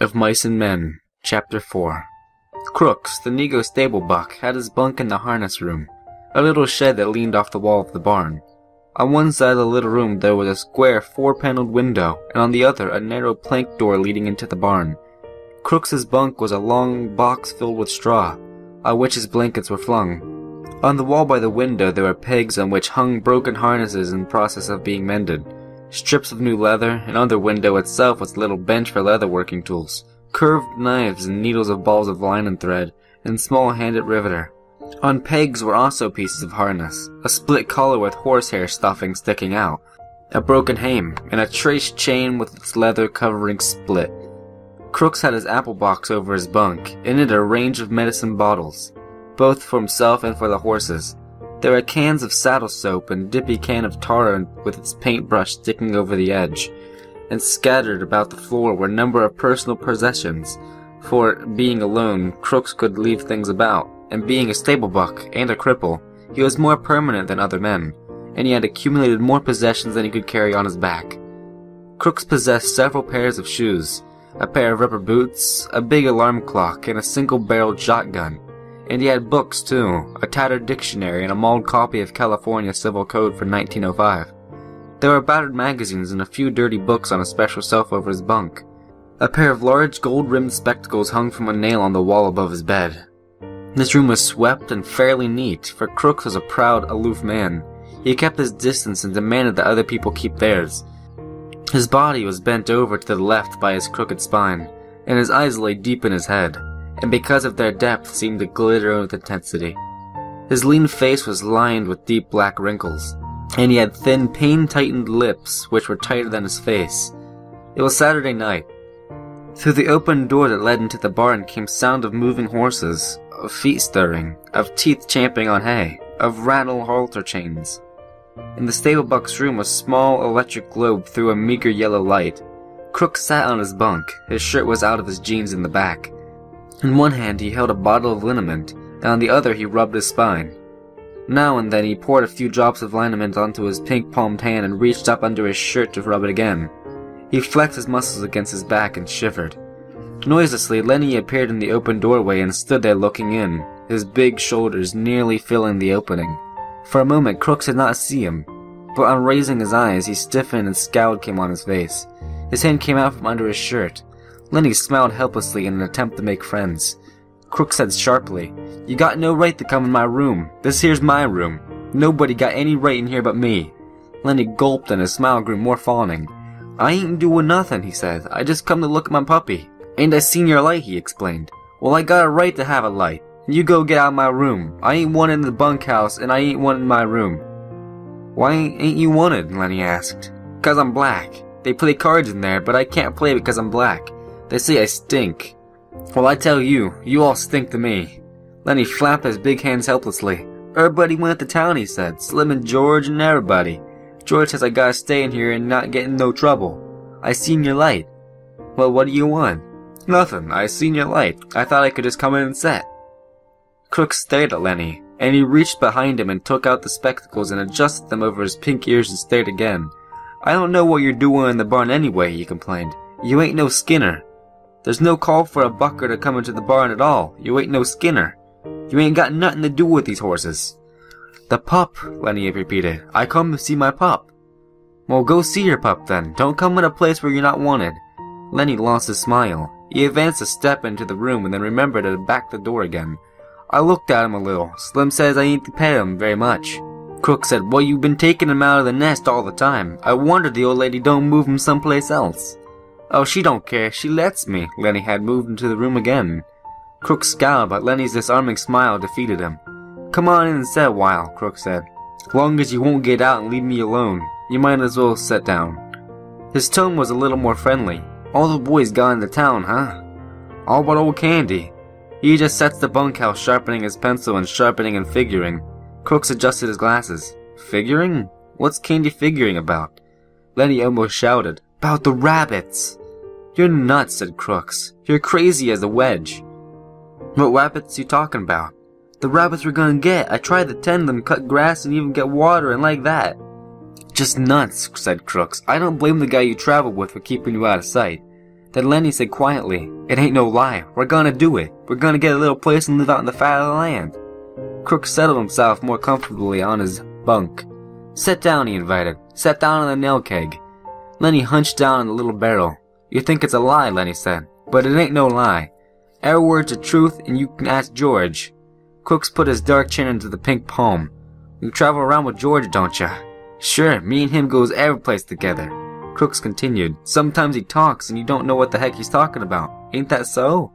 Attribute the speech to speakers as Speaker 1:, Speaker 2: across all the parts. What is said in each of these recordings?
Speaker 1: of Mice and Men, Chapter 4. Crooks, the Nego stable buck, had his bunk in the harness room, a little shed that leaned off the wall of the barn. On one side of the little room there was a square four-paneled window, and on the other a narrow plank door leading into the barn. Crooks's bunk was a long box filled with straw, on which his blankets were flung. On the wall by the window there were pegs on which hung broken harnesses in process of being mended, strips of new leather, and on the window itself was a little bench for leather working tools, curved knives and needles of balls of line and thread, and small-handed riveter. On pegs were also pieces of harness, a split collar with horsehair stuffing sticking out, a broken hame, and a traced chain with its leather covering split. Crooks had his apple box over his bunk, in it a range of medicine bottles, both for himself and for the horses. There were cans of saddle soap and a dippy can of tar with its paintbrush sticking over the edge, and scattered about the floor were a number of personal possessions, for, being alone, Crooks could leave things about, and being a stable buck and a cripple, he was more permanent than other men, and he had accumulated more possessions than he could carry on his back. Crooks possessed several pairs of shoes, a pair of rubber boots, a big alarm clock, and a single-barreled shotgun. And he had books, too, a tattered dictionary and a mauled copy of California Civil Code for 1905. There were battered magazines and a few dirty books on a special shelf over his bunk. A pair of large gold-rimmed spectacles hung from a nail on the wall above his bed. His room was swept and fairly neat, for Crooks was a proud, aloof man. He kept his distance and demanded that other people keep theirs. His body was bent over to the left by his crooked spine, and his eyes lay deep in his head, and because of their depth seemed to glitter with intensity. His lean face was lined with deep black wrinkles, and he had thin, pain-tightened lips which were tighter than his face. It was Saturday night. Through the open door that led into the barn came sound of moving horses, of feet stirring, of teeth champing on hay, of rattle halter chains. In the stable buck's room a small electric globe threw a meager yellow light. Crooks sat on his bunk. His shirt was out of his jeans in the back. In one hand he held a bottle of liniment, and on the other he rubbed his spine. Now and then he poured a few drops of liniment onto his pink-palmed hand and reached up under his shirt to rub it again. He flexed his muscles against his back and shivered. Noiselessly, Lenny appeared in the open doorway and stood there looking in, his big shoulders nearly filling the opening. For a moment Crooks did not see him, but on raising his eyes he stiffened and scowl came on his face. His hand came out from under his shirt. Lenny smiled helplessly in an attempt to make friends. Crooks said sharply, "You got no right to come in my room. This here's my room. Nobody got any right in here but me." Lenny gulped and his smile grew more fawning. "I ain't doing nothing," he said. "I just come to look at my puppy." "Ain't I seen your light?" he explained. "Well, I got a right to have a light. You go get out of my room. I ain't wanted in the bunkhouse, and I ain't wanted in my room." "Why ain't you wanted?" Lenny asked. "'Cause I'm black. They play cards in there, but I can't play because I'm black. They say I stink." "Well, I tell you, you all stink to me." Lenny flapped his big hands helplessly. "Everybody went to town," he said. "Slim and George and everybody. George says I gotta stay in here and not get in no trouble. I seen your light." "Well, what do you want?" "Nothing. I seen your light. I thought I could just come in and set." Crooks stared at Lenny, and he reached behind him and took out the spectacles and adjusted them over his pink ears and stared again. "I don't know what you're doing in the barn anyway," he complained. "You ain't no skinner. There's no call for a bucker to come into the barn at all. You ain't no skinner. You ain't got nothing to do with these horses." "The pup," Lenny repeated. "I come to see my pup." "Well, go see your pup then. Don't come in a place where you're not wanted." Lenny lost his smile. He advanced a step into the room and then remembered to back the door again. "I looked at him a little. Slim says I ain't to pay him very much." Crooks said, "Well, you've been taking him out of the nest all the time. I wonder the old lady don't move him someplace else." "Oh, she don't care. She lets me." Lenny had moved into the room again. Crooks scowled, but Lenny's disarming smile defeated him. "Come on in and sit a while," Crooks said. "Long as you won't get out and leave me alone. You might as well sit down." His tone was a little more friendly. "All the boys gone to town, huh?" "All but old Candy. He just sets the bunkhouse sharpening his pencil and sharpening and figuring." Crooks adjusted his glasses. "Figuring? What's Candy figuring about?" Lenny almost shouted. "About the rabbits." "You're nuts," said Crooks. "You're crazy as a wedge." "What rabbits you talking about?" "The rabbits we're gonna get. I tried to tend them, cut grass, and even get water and like that." "Just nuts," said Crooks. "I don't blame the guy you travel with for keeping you out of sight. Then Lenny said quietly, "It ain't no lie. We're gonna do it. We're gonna get a little place and live out in the fat of the land." Crooks settled himself more comfortably on his bunk. "Sit down," he invited. Sat down on the nail keg. Lenny hunched down on the little barrel. "You think it's a lie," Lenny said, "but it ain't no lie. Our word's the truth, and you can ask George." Crooks put his dark chin into the pink palm. "You travel around with George, don't ya?" "Sure, me and him goes every place together." Crooks continued, "Sometimes he talks and you don't know what the heck he's talking about. Ain't that so?"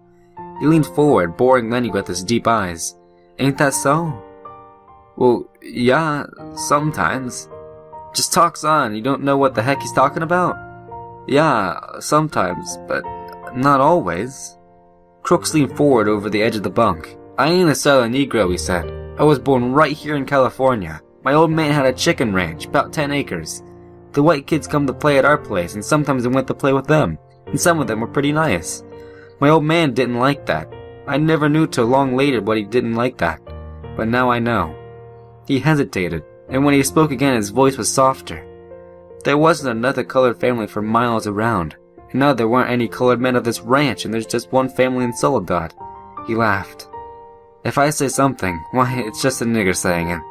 Speaker 1: He leaned forward, boring Lenny with his deep eyes. "Ain't that so?" "Well, yeah, sometimes." "Just talks on, you don't know what the heck he's talking about?" "Yeah, sometimes, but not always." Crooks leaned forward over the edge of the bunk. "I ain't a Southern Negro," he said. "I was born right here in California. My old man had a chicken ranch, about 10 acres. The white kids come to play at our place, and sometimes I went to play with them, and some of them were pretty nice. My old man didn't like that. I never knew till long later what he didn't like that, but now I know." He hesitated, and when he spoke again his voice was softer. "There wasn't another colored family for miles around, and now there weren't any colored men of this ranch, and there's just one family in Soledad." He laughed. "If I say something, why, it's just a nigger saying it."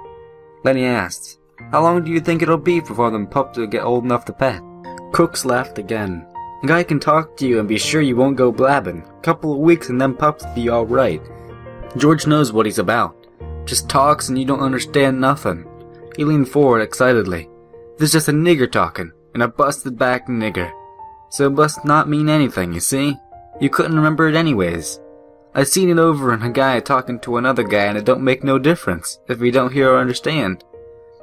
Speaker 1: Lenny asked, "How long do you think it'll be before them pups will get old enough to pet?" Crooks laughed again. "A guy can talk to you and be sure you won't go blabbing. Couple of weeks and them pups will be alright. George knows what he's about. Just talks and you don't understand nothing." He leaned forward excitedly. "There's just a nigger talking, and a busted back nigger. So it must not mean anything, you see? You couldn't remember it anyways. I seen it over in a guy talking to another guy and it don't make no difference if we don't hear or understand.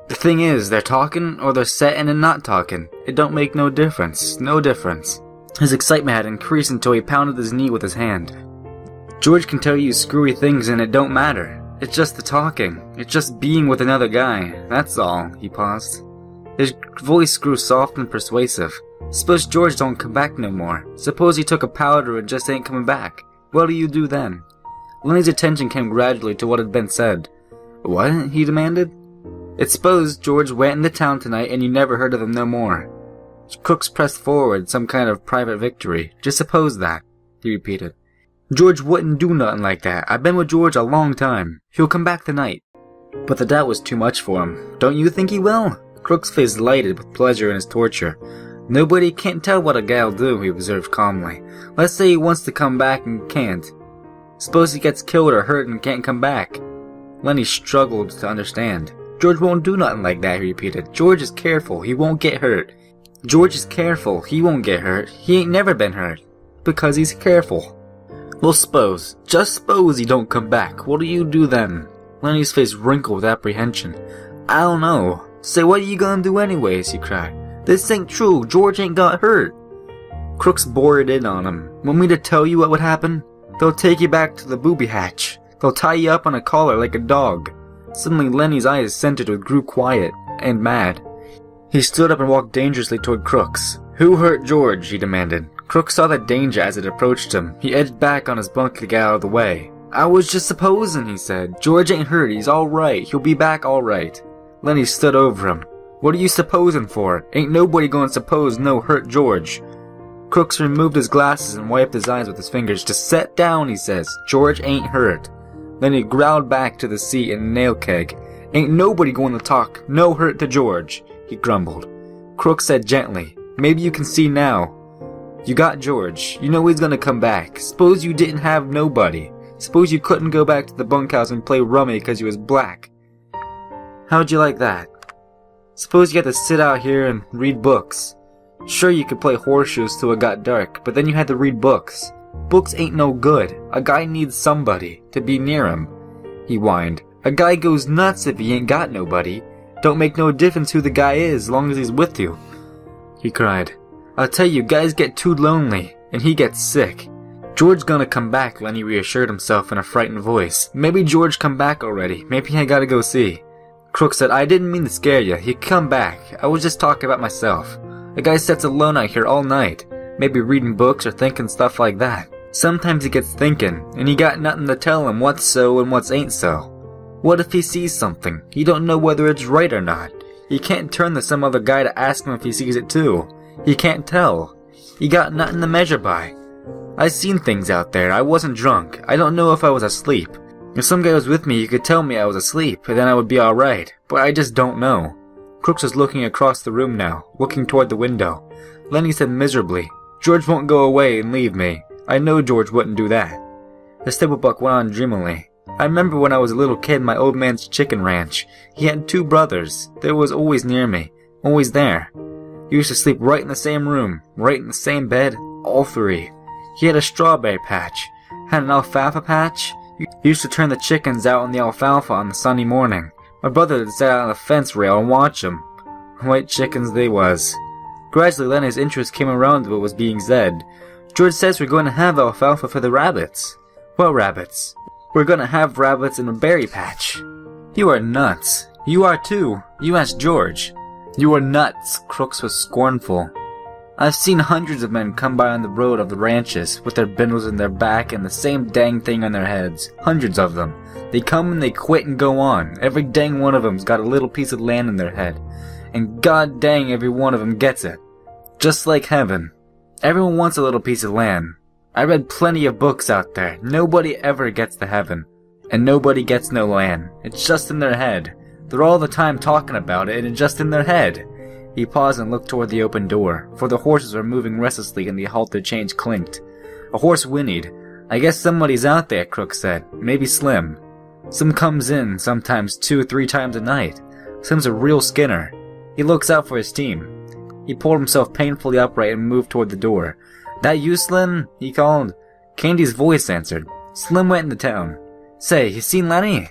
Speaker 1: The thing is, they're talking or they're setting and not talking. It don't make no difference. No difference." His excitement had increased until he pounded his knee with his hand. "George can tell you screwy things and it don't matter. It's just the talking. It's just being with another guy. That's all." He paused. His voice grew soft and persuasive. "Suppose George don't come back no more. Suppose he took a powder and just ain't coming back. What do you do then?" Lenny's attention came gradually to what had been said. "What?" he demanded. "It's suppose George went into town tonight and you never heard of him no more." Crooks pressed forward, some kind of private victory. "Just suppose that," he repeated. "George wouldn't do nothing like that. I've been with George a long time. He'll come back tonight." But the doubt was too much for him. "Don't you think he will?" Crooks' face lighted with pleasure in his torture. "Nobody can't tell what a guy'll do," he observed calmly. "Let's say he wants to come back and can't. Suppose he gets killed or hurt and can't come back." Lenny struggled to understand. "George won't do nothing like that," he repeated. "George is careful. He won't get hurt. George is careful. He won't get hurt. He ain't never been hurt. Because he's careful." "Well, just suppose he don't come back. What do you do then?" Lenny's face wrinkled with apprehension. "I don't know. Say, what are you gonna do anyways?" he cried. "This ain't true. George ain't got hurt." Crooks bored in on him. "Want me to tell you what would happen? They'll take you back to the booby hatch. They'll tie you up on a collar like a dog." Suddenly Lenny's eyes centered and grew quiet and mad. He stood up and walked dangerously toward Crooks. "Who hurt George?" he demanded. Crooks saw the danger as it approached him. He edged back on his bunk to get out of the way. "I was just supposing," he said. "George ain't hurt. He's alright. He'll be back alright." Lenny stood over him. "What are you supposing for? Ain't nobody gonna suppose no hurt George." Crooks removed his glasses and wiped his eyes with his fingers. "Just set down," he says. "George ain't hurt." Then he growled back to the seat in the nail keg. "Ain't nobody going to talk no hurt to George," he grumbled. Crooks said gently, "Maybe you can see now. You got George. You know he's gonna come back. Suppose you didn't have nobody. Suppose you couldn't go back to the bunkhouse and play rummy because you was black. How'd you like that? Suppose you had to sit out here and read books. Sure, you could play horseshoes till it got dark, but then you had to read books. Books ain't no good. A guy needs somebody to be near him," he whined. "A guy goes nuts if he ain't got nobody. Don't make no difference who the guy is, as long as he's with you," he cried. "I'll tell you, guys get too lonely, and he gets sick." "George gonna come back," Lenny reassured himself in a frightened voice. "Maybe George come back already. Maybe I gotta go see." Crooks said, "I didn't mean to scare you. He come back. I was just talking about myself. A guy sits alone out here all night, maybe reading books or thinking stuff like that. Sometimes he gets thinking, and he got nothing to tell him what's so and what's ain't so. What if he sees something? He don't know whether it's right or not. He can't turn to some other guy to ask him if he sees it too. He can't tell. You got nothing to measure by. I seen things out there. I wasn't drunk. I don't know if I was asleep. If some guy was with me, he could tell me I was asleep, and then I would be alright. But I just don't know. Crooks was looking across the room now, looking toward the window. Lenny said miserably, "George won't go away and leave me. I know George wouldn't do that." The Stibblebuk went on dreamily. "I remember when I was a little kid in my old man's chicken ranch. He had 2 brothers. They was always near me. Always there. He used to sleep right in the same room, right in the same bed, all 3. He had a strawberry patch, had an alfalfa patch. He used to turn the chickens out on the alfalfa on the sunny morning. My brother would sit on the fence rail and watch them. White chickens they was." Gradually Lenny's interest came around to what was being said. "George says we're going to have alfalfa for the rabbits." "What rabbits?" "We're going to have rabbits in a berry patch." "You are nuts." "You are too. You ask George." "You are nuts." Crooks was scornful. "I've seen hundreds of men come by on the road of the ranches, with their bindles in their back and the same dang thing on their heads. Hundreds of them. They come and they quit and go on. Every dang one of them's got a little piece of land in their head. And god dang every one of them gets it. Just like heaven. Everyone wants a little piece of land. I read plenty of books out there. Nobody ever gets to heaven. And nobody gets no land. It's just in their head. They're all the time talking about it, and it's just in their head." He paused and looked toward the open door, for the horses were moving restlessly and the halter chains clinked. A horse whinnied. "I guess somebody's out there," Crooks said. "Maybe Slim. Slim comes in sometimes 2 or 3 times a night. Slim's a real skinner. He looks out for his team." He pulled himself painfully upright and moved toward the door. "That you, Slim?" he called. Candy's voice answered. Slim went into town. "Say, you seen Lenny?"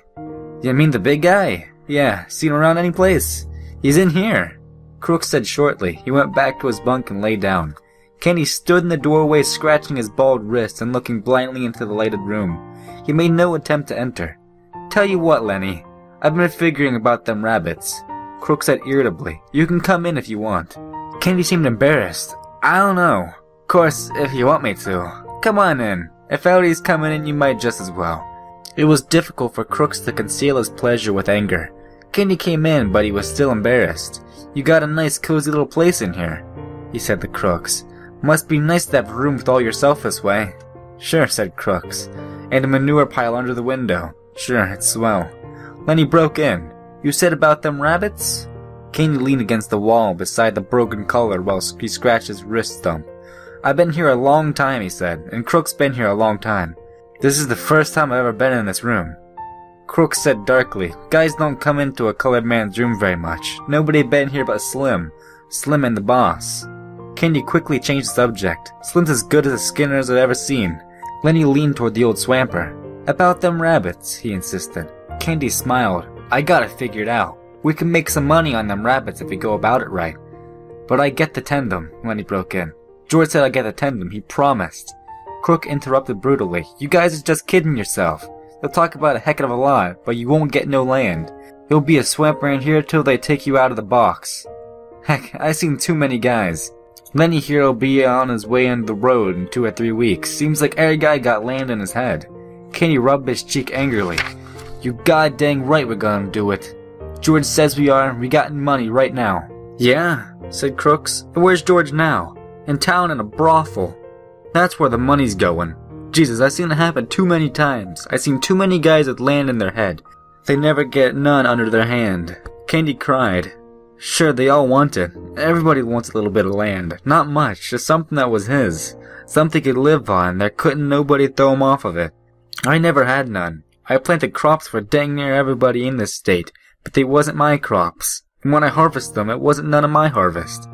Speaker 1: "You mean the big guy?" "Yeah, seen him around any place." "He's in here." Crooks said shortly. He went back to his bunk and lay down. Candy stood in the doorway scratching his bald wrist and looking blindly into the lighted room. He made no attempt to enter. "Tell you what, Lenny. I've been figuring about them rabbits." Crooks said irritably. "You can come in if you want." Candy seemed embarrassed. "I don't know. Course, if you want me to. Come on in. If Elodie's coming in, you might just as well." It was difficult for Crooks to conceal his pleasure with anger. Candy came in, but he was still embarrassed. "You got a nice cozy little place in here," he said to Crooks. "Must be nice to have a room with all yourself this way." "Sure," said Crooks. "And a manure pile under the window." "Sure, it's swell." Lenny broke in. "You said about them rabbits?" Candy leaned against the wall beside the broken collar while he scratched his wrist stump. "I've been here a long time," he said, "and Crooks been here a long time. This is the first time I've ever been in this room." Crooks said darkly, "Guys don't come into a colored man's room very much. Nobody been here but Slim. Slim and the boss." Candy quickly changed the subject. "Slim's as good as the Skinners I've ever seen." Lenny leaned toward the old swamper. "About them rabbits," he insisted. Candy smiled. "I got it figured out. We can make some money on them rabbits if we go about it right." "But I get to tend them," Lenny broke in. "George said I get to tend them. He promised." Crook interrupted brutally. "You guys are just kidding yourself. They'll talk about a heck of a lot, but you won't get no land. You'll be a swamper in here till they take you out of the box. Heck, I seen too many guys. Lenny here'll be on his way into the road in 2 or 3 weeks. Seems like every guy got land in his head." Kenny rubbed his cheek angrily. "You god dang right we're gonna do it. George says we are, and we got money right now." "Yeah," said Crooks. "But where's George now?" "In town in a brothel. That's where the money's going. Jesus, I've seen it happen too many times. I've seen too many guys with land in their head. They never get none under their hand." Candy cried. "Sure, they all want it. Everybody wants a little bit of land. Not much, just something that was his. Something he could live on. There couldn't nobody throw him off of it. I never had none. I planted crops for dang near everybody in this state, but they wasn't my crops. And when I harvested them, it wasn't none of my harvest."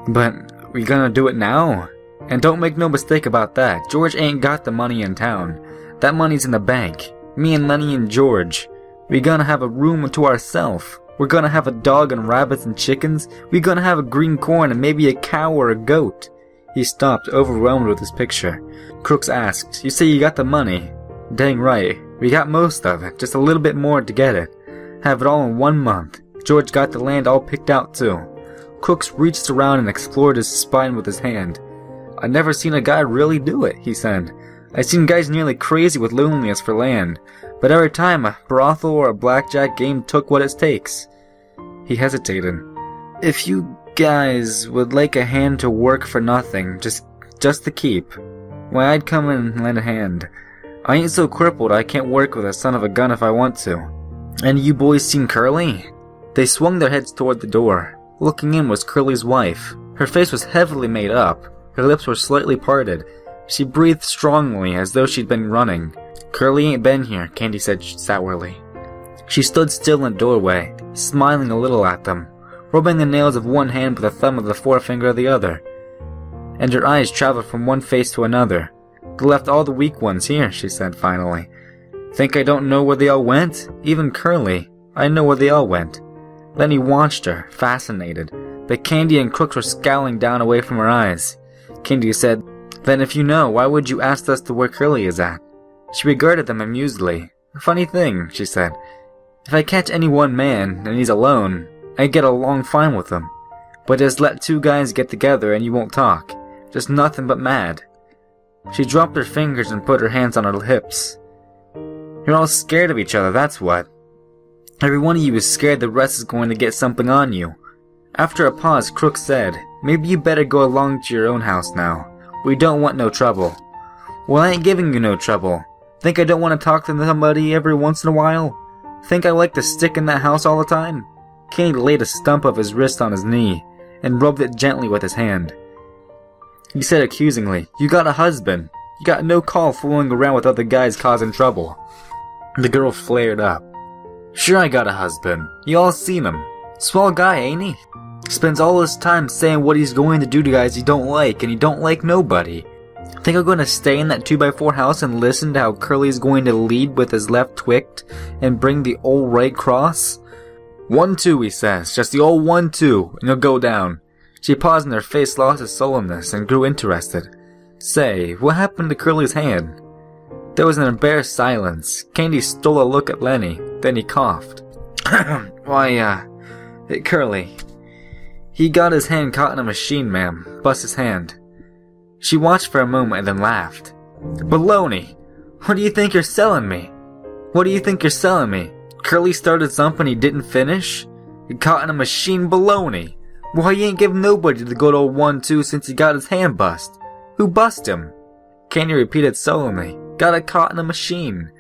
Speaker 1: "But we gonna do it now? And don't make no mistake about that. George ain't got the money in town. That money's in the bank. Me and Lenny and George. We gonna have a room to ourself. We're gonna have a dog and rabbits and chickens. We gonna have a green corn and maybe a cow or a goat." He stopped, overwhelmed with his picture. Crooks asked, "You say you got the money?" "Dang right. We got most of it. Just a little bit more to get it. Have it all in 1 month. George got the land all picked out too." Crooks reached around and explored his spine with his hand. "I never seen a guy really do it," he said. "I seen guys nearly crazy with loneliness for land, but every time a brothel or a blackjack game took what it takes." He hesitated. "If you guys would like a hand to work for nothing, just to keep, why I'd come in and lend a hand. I ain't so crippled I can't work with a son of a gun if I want to. And you boys seen Curly?" They swung their heads toward the door. Looking in was Curly's wife. Her face was heavily made up. Her lips were slightly parted. She breathed strongly, as though she'd been running. "Curly ain't been here," Candy said sourly. She stood still in the doorway, smiling a little at them, rubbing the nails of one hand with the thumb of the forefinger of the other. And her eyes traveled from one face to another. "They left all the weak ones here," she said finally. "Think I don't know where they all went? Even Curly. I know where they all went." Lenny watched her, fascinated, but Candy and Crooks were scowling down away from her eyes. Candy said, "Then if you know, why would you ask us to where Curly is at?" She regarded them amusedly. "Funny thing," she said. "If I catch any one man, and he's alone, I get along fine with him. But just let two guys get together and you won't talk. Just nothing but mad." She dropped her fingers and put her hands on her hips. "You're all scared of each other, that's what. Every one of you is scared the rest is going to get something on you." After a pause, Crooks said, "Maybe you better go along to your own house now. We don't want no trouble." "Well, I ain't giving you no trouble. Think I don't want to talk to somebody every once in a while? Think I like to stick in that house all the time?" Candy laid a stump of his wrist on his knee and rubbed it gently with his hand. He said accusingly, "You got a husband. You got no call fooling around with other guys causing trouble." The girl flared up. "Sure I got a husband. You all seen him. Swell guy, ain't he? Spends all his time saying what he's going to do to guys he don't like, and he don't like nobody. Think I'm going to stay in that 2x4 house and listen to how Curly's going to lead with his left twicked and bring the old right cross? 1-2, he says. Just the old 1-2, and he'll go down." She paused and her face lost its sullenness and grew interested. "Say, what happened to Curly's hand?" There was an embarrassed silence. Candy stole a look at Lenny, then he coughed. "Why, Curly. He got his hand caught in a machine, ma'am. Bust his hand." She watched for a moment and then laughed. "Baloney! What do you think you're selling me? What do you think you're selling me? Curly started something he didn't finish? He caught in a machine, baloney! Well, he ain't given nobody the good old 1-2 since he got his hand bust. Who bust him?" Candy repeated sullenly. "Got it caught in a machine."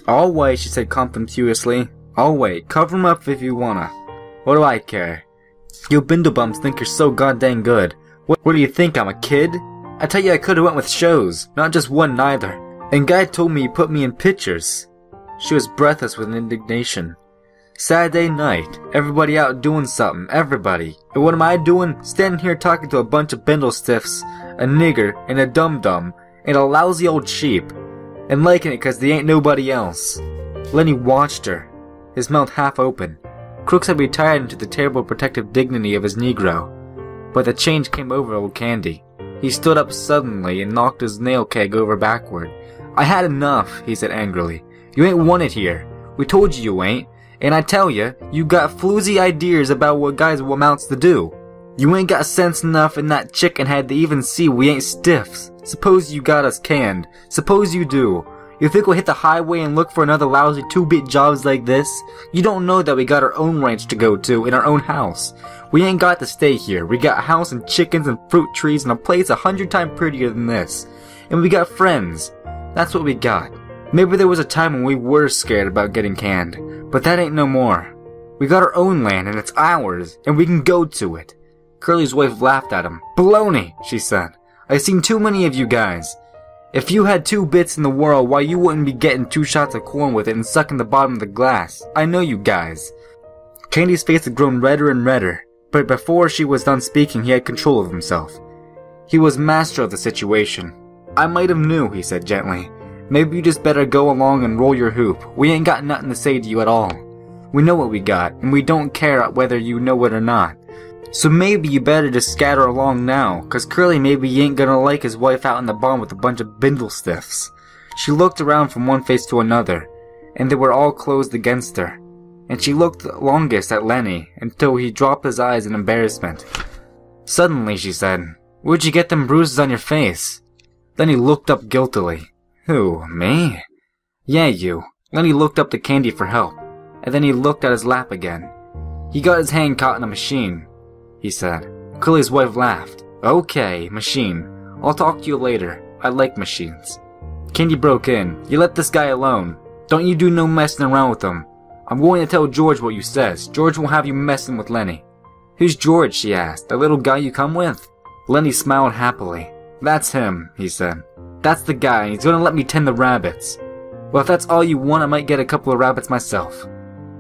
Speaker 1: "I'll wait," she said contemptuously. "I'll wait. Cover him up if you wanna. What do I care? You bindlebums think you're so goddamn good. What do you think, I'm a kid? I tell you I could've went with shows, not just one neither. And Guy told me he put me in pictures." She was breathless with indignation. "Saturday night, everybody out doing something, everybody. And what am I doing? Standing here talking to a bunch of bindle stiffs, a nigger, and a dum-dum, and a lousy old sheep, and liking it 'cause they ain't nobody else." Lenny watched her, his mouth half open. Crooks had retired into the terrible protective dignity of his Negro, but the change came over old Candy. He stood up suddenly and knocked his nail keg over backward. "I had enough," he said angrily. "You ain't wanted here. We told you ain't. And I tell you, you got floozy ideas about what guys amounts to do. You ain't got sense enough in that chicken head to even see we ain't stiffs. Suppose you got us canned. Suppose you do. You think we'll hit the highway and look for another lousy 2-bit jobs like this? You don't know that we got our own ranch to go to in our own house. We ain't got to stay here. We got a house and chickens and fruit trees and a place 100 times prettier than this. And we got friends. That's what we got. Maybe there was a time when we were scared about getting canned, but that ain't no more. We got our own land and it's ours, and we can go to it." Curly's wife laughed at him. "Baloney," she said. "I've seen too many of you guys. If you had 2 bits in the world, why you wouldn't be getting 2 shots of corn with it and sucking the bottom of the glass. I know you guys." Candy's face had grown redder and redder, but before she was done speaking he had control of himself. He was master of the situation. "I might have knew," he said gently. "Maybe you just better go along and roll your hoop. We ain't got nothing to say to you at all. We know what we got, and we don't care whether you know it or not. So maybe you better just scatter along now, 'cause Curly maybe he ain't gonna like his wife out in the barn with a bunch of bindle stiffs." She looked around from one face to another, and they were all closed against her. And she looked longest at Lenny, until he dropped his eyes in embarrassment. Suddenly she said, "Where'd you get them bruises on your face?" Lenny looked up guiltily. "Who, me?" "Yeah, you." Lenny looked up to Candy for help, and then he looked at his lap again. "He got his hand caught in a machine," he said. Curly's wife laughed. Okay, machine. I'll talk to you later. I like machines. Candy broke in. You let this guy alone. Don't you do no messing around with him. I'm going to tell George what you says. George won't have you messing with Lenny. Who's George? She asked. The little guy you come with? Lenny smiled happily. That's him, he said. That's the guy, and he's gonna let me tend the rabbits. Well, if that's all you want, I might get a couple of rabbits myself.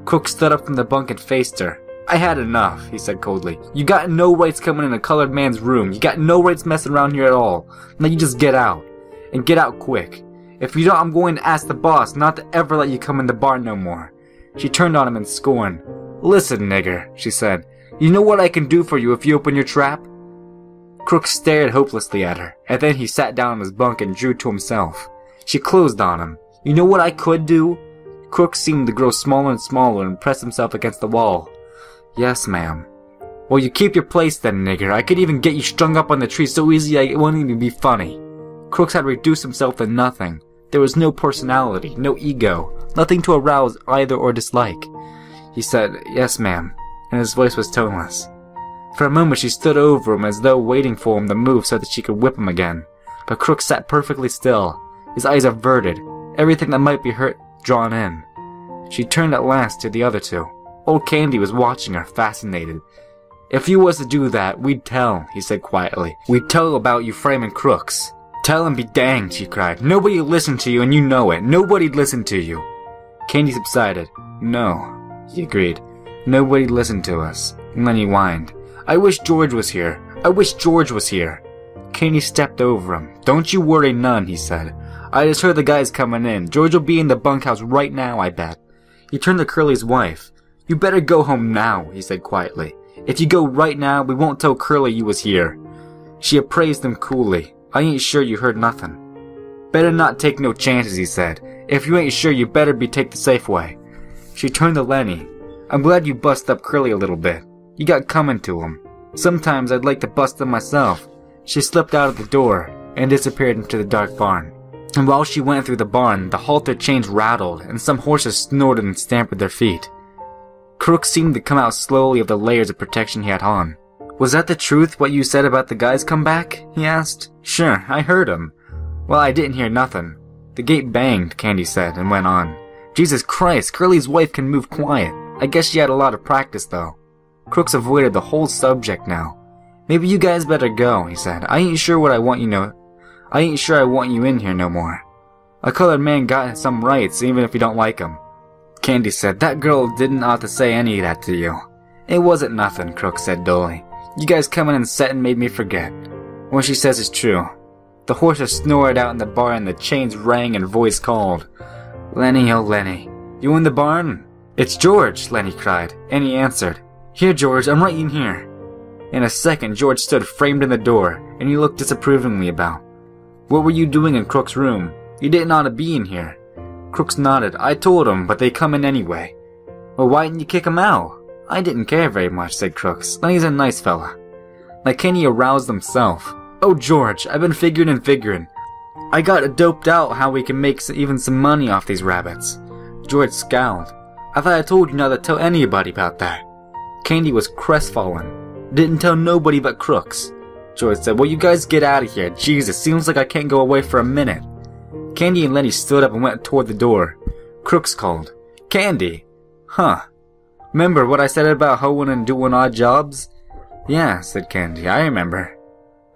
Speaker 1: Crooks stood up from the bunk and faced her. I had enough, he said coldly. You got no rights coming in a colored man's room. You got no rights messing around here at all. Now you just get out. And get out quick. If you don't, I'm going to ask the boss not to ever let you come in the barn no more. She turned on him in scorn. Listen, nigger, she said. You know what I can do for you if you open your trap? Crooks stared hopelessly at her, and then he sat down on his bunk and drew to himself. She closed on him. You know what I could do? Crooks seemed to grow smaller and smaller and press himself against the wall. Yes, ma'am. Well, you keep your place then, nigger. I could even get you strung up on the tree so easy it wouldn't even be funny. Crooks had reduced himself to nothing. There was no personality, no ego, nothing to arouse either or dislike. He said, yes, ma'am, and his voice was toneless. For a moment she stood over him as though waiting for him to move so that she could whip him again. But Crooks sat perfectly still, his eyes averted, everything that might be hurt drawn in. She turned at last to the other two. Old Candy was watching her, fascinated. If you was to do that, we'd tell, he said quietly. We'd tell about you framing Crooks. Tell and be danged, she cried. Nobody'd listen to you and you know it. Nobody'd listen to you. Candy subsided. No, he agreed. Nobody'd listen to us. And then he whined. I wish George was here. I wish George was here. Candy stepped over him. Don't you worry none, he said. I just heard the guys coming in. George will be in the bunkhouse right now, I bet. He turned to Curly's wife. You better go home now, he said quietly. If you go right now, we won't tell Curly you was here. She appraised him coolly. I ain't sure you heard nothing. Better not take no chances, he said. If you ain't sure, you better take the safe way. She turned to Lenny. I'm glad you bust up Curly a little bit. You got coming to him. Sometimes I'd like to bust him myself. She slipped out of the door and disappeared into the dark barn. And while she went through the barn, the halter chains rattled and some horses snorted and stamped with their feet. Crooks seemed to come out slowly of the layers of protection he had on. Was that the truth, what you said about the guys come back? He asked. Sure, I heard him. Well, I didn't hear nothing. The gate banged, Candy said, and went on. Jesus Christ, Curly's wife can move quiet. I guess she had a lot of practice, though. Crooks avoided the whole subject now. Maybe you guys better go, he said. I ain't sure I want you in here no more. A colored man got some rights, even if you don't like 'em. Candy said, that girl didn't ought to say any of that to you. It wasn't nothing, Crooks said dully. You guys coming and setting made me forget. What she says is true. The horses snored out in the barn, the chains rang and voice called. Lenny, oh Lenny, you in the barn? It's George, Lenny cried, and he answered. Here, George, I'm right in here. In a second, George stood framed in the door, and he looked disapprovingly about. What were you doing in Crooks' room? You didn't ought to be in here. Crooks nodded. I told 'em, but they come in anyway. Well, why didn't you kick 'em out? I didn't care very much, said Crooks. Lenny's a nice fella. Like Kenny aroused himself. Oh, George, I've been figuring. I got it doped out how we can make even some money off these rabbits. George scowled. I thought I told you not to tell anybody about that. Candy was crestfallen. Didn't tell nobody but Crooks. George said, well, you guys get out of here. Jesus, seems like I can't go away for a minute. Candy and Lenny stood up and went toward the door. Crooks called. Candy! Huh. Remember what I said about hoeing and doing odd jobs? Yeah, said Candy, I remember.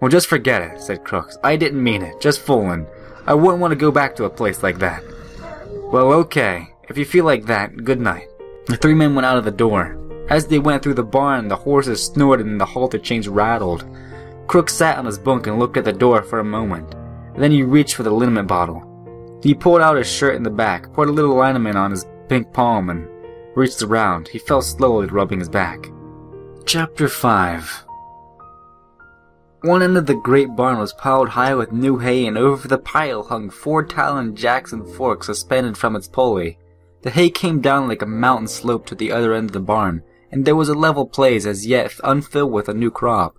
Speaker 1: Well, just forget it, said Crooks. I didn't mean it, just fooling. I wouldn't want to go back to a place like that. Well, okay. If you feel like that, good night. The three men went out of the door. As they went through the barn, the horses snorted and the halter chains rattled. Crooks sat on his bunk and looked at the door for a moment. Then he reached for the liniment bottle. He pulled out his shirt in the back, poured a little liniment on his pink palm, and reached around. He fell slowly, rubbing his back. Chapter 5. One end of the great barn was piled high with new hay, and over the pile hung 4 taloned jacks and forks suspended from its pulley. The hay came down like a mountain slope to the other end of the barn, and there was a level place as yet unfilled with a new crop.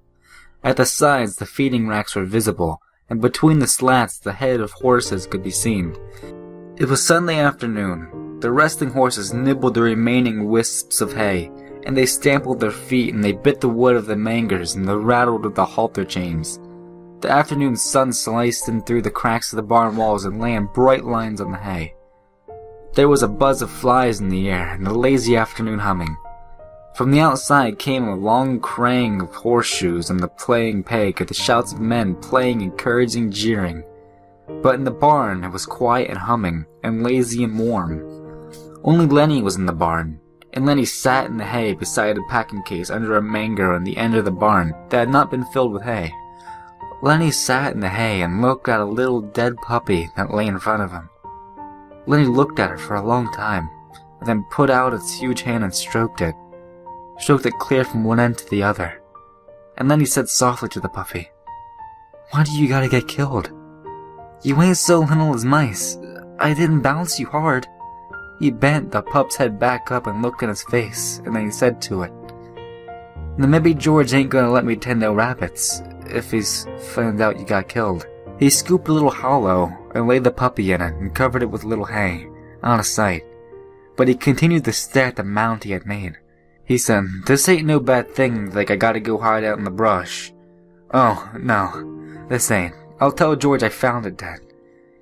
Speaker 1: At the sides the feeding racks were visible, and between the slats the head of horses could be seen. It was Sunday afternoon. The resting horses nibbled the remaining wisps of hay, and they stamped their feet, and they bit the wood of the mangers, and they rattled of the halter chains. The afternoon sun sliced in through the cracks of the barn walls and lay in bright lines on the hay. There was a buzz of flies in the air, and a lazy afternoon humming. From the outside came a long crang of horseshoes and the playing peg, and the shouts of men playing, encouraging, jeering. But in the barn it was quiet and humming, and lazy and warm. Only Lenny was in the barn, and Lenny sat in the hay beside a packing case under a manger on the end of the barn that had not been filled with hay. Lenny sat in the hay and looked at a little dead puppy that lay in front of him. Lenny looked at it for a long time, and then put out its huge hand and stroked it clear from one end to the other. And then he said softly to the puppy, "Why do you gotta get killed? You ain't so little as mice. I didn't bounce you hard." He bent the pup's head back up and looked in his face, and then he said to it, "Then maybe George ain't gonna let me tend no rabbits, if he's found out you got killed." He scooped a little hollow and laid the puppy in it and covered it with a little hay, out of sight. But he continued to stare at the mound he had made. He said, "This ain't no bad thing like I gotta go hide out in the brush. Oh, no, this ain't. I'll tell George I found it dead."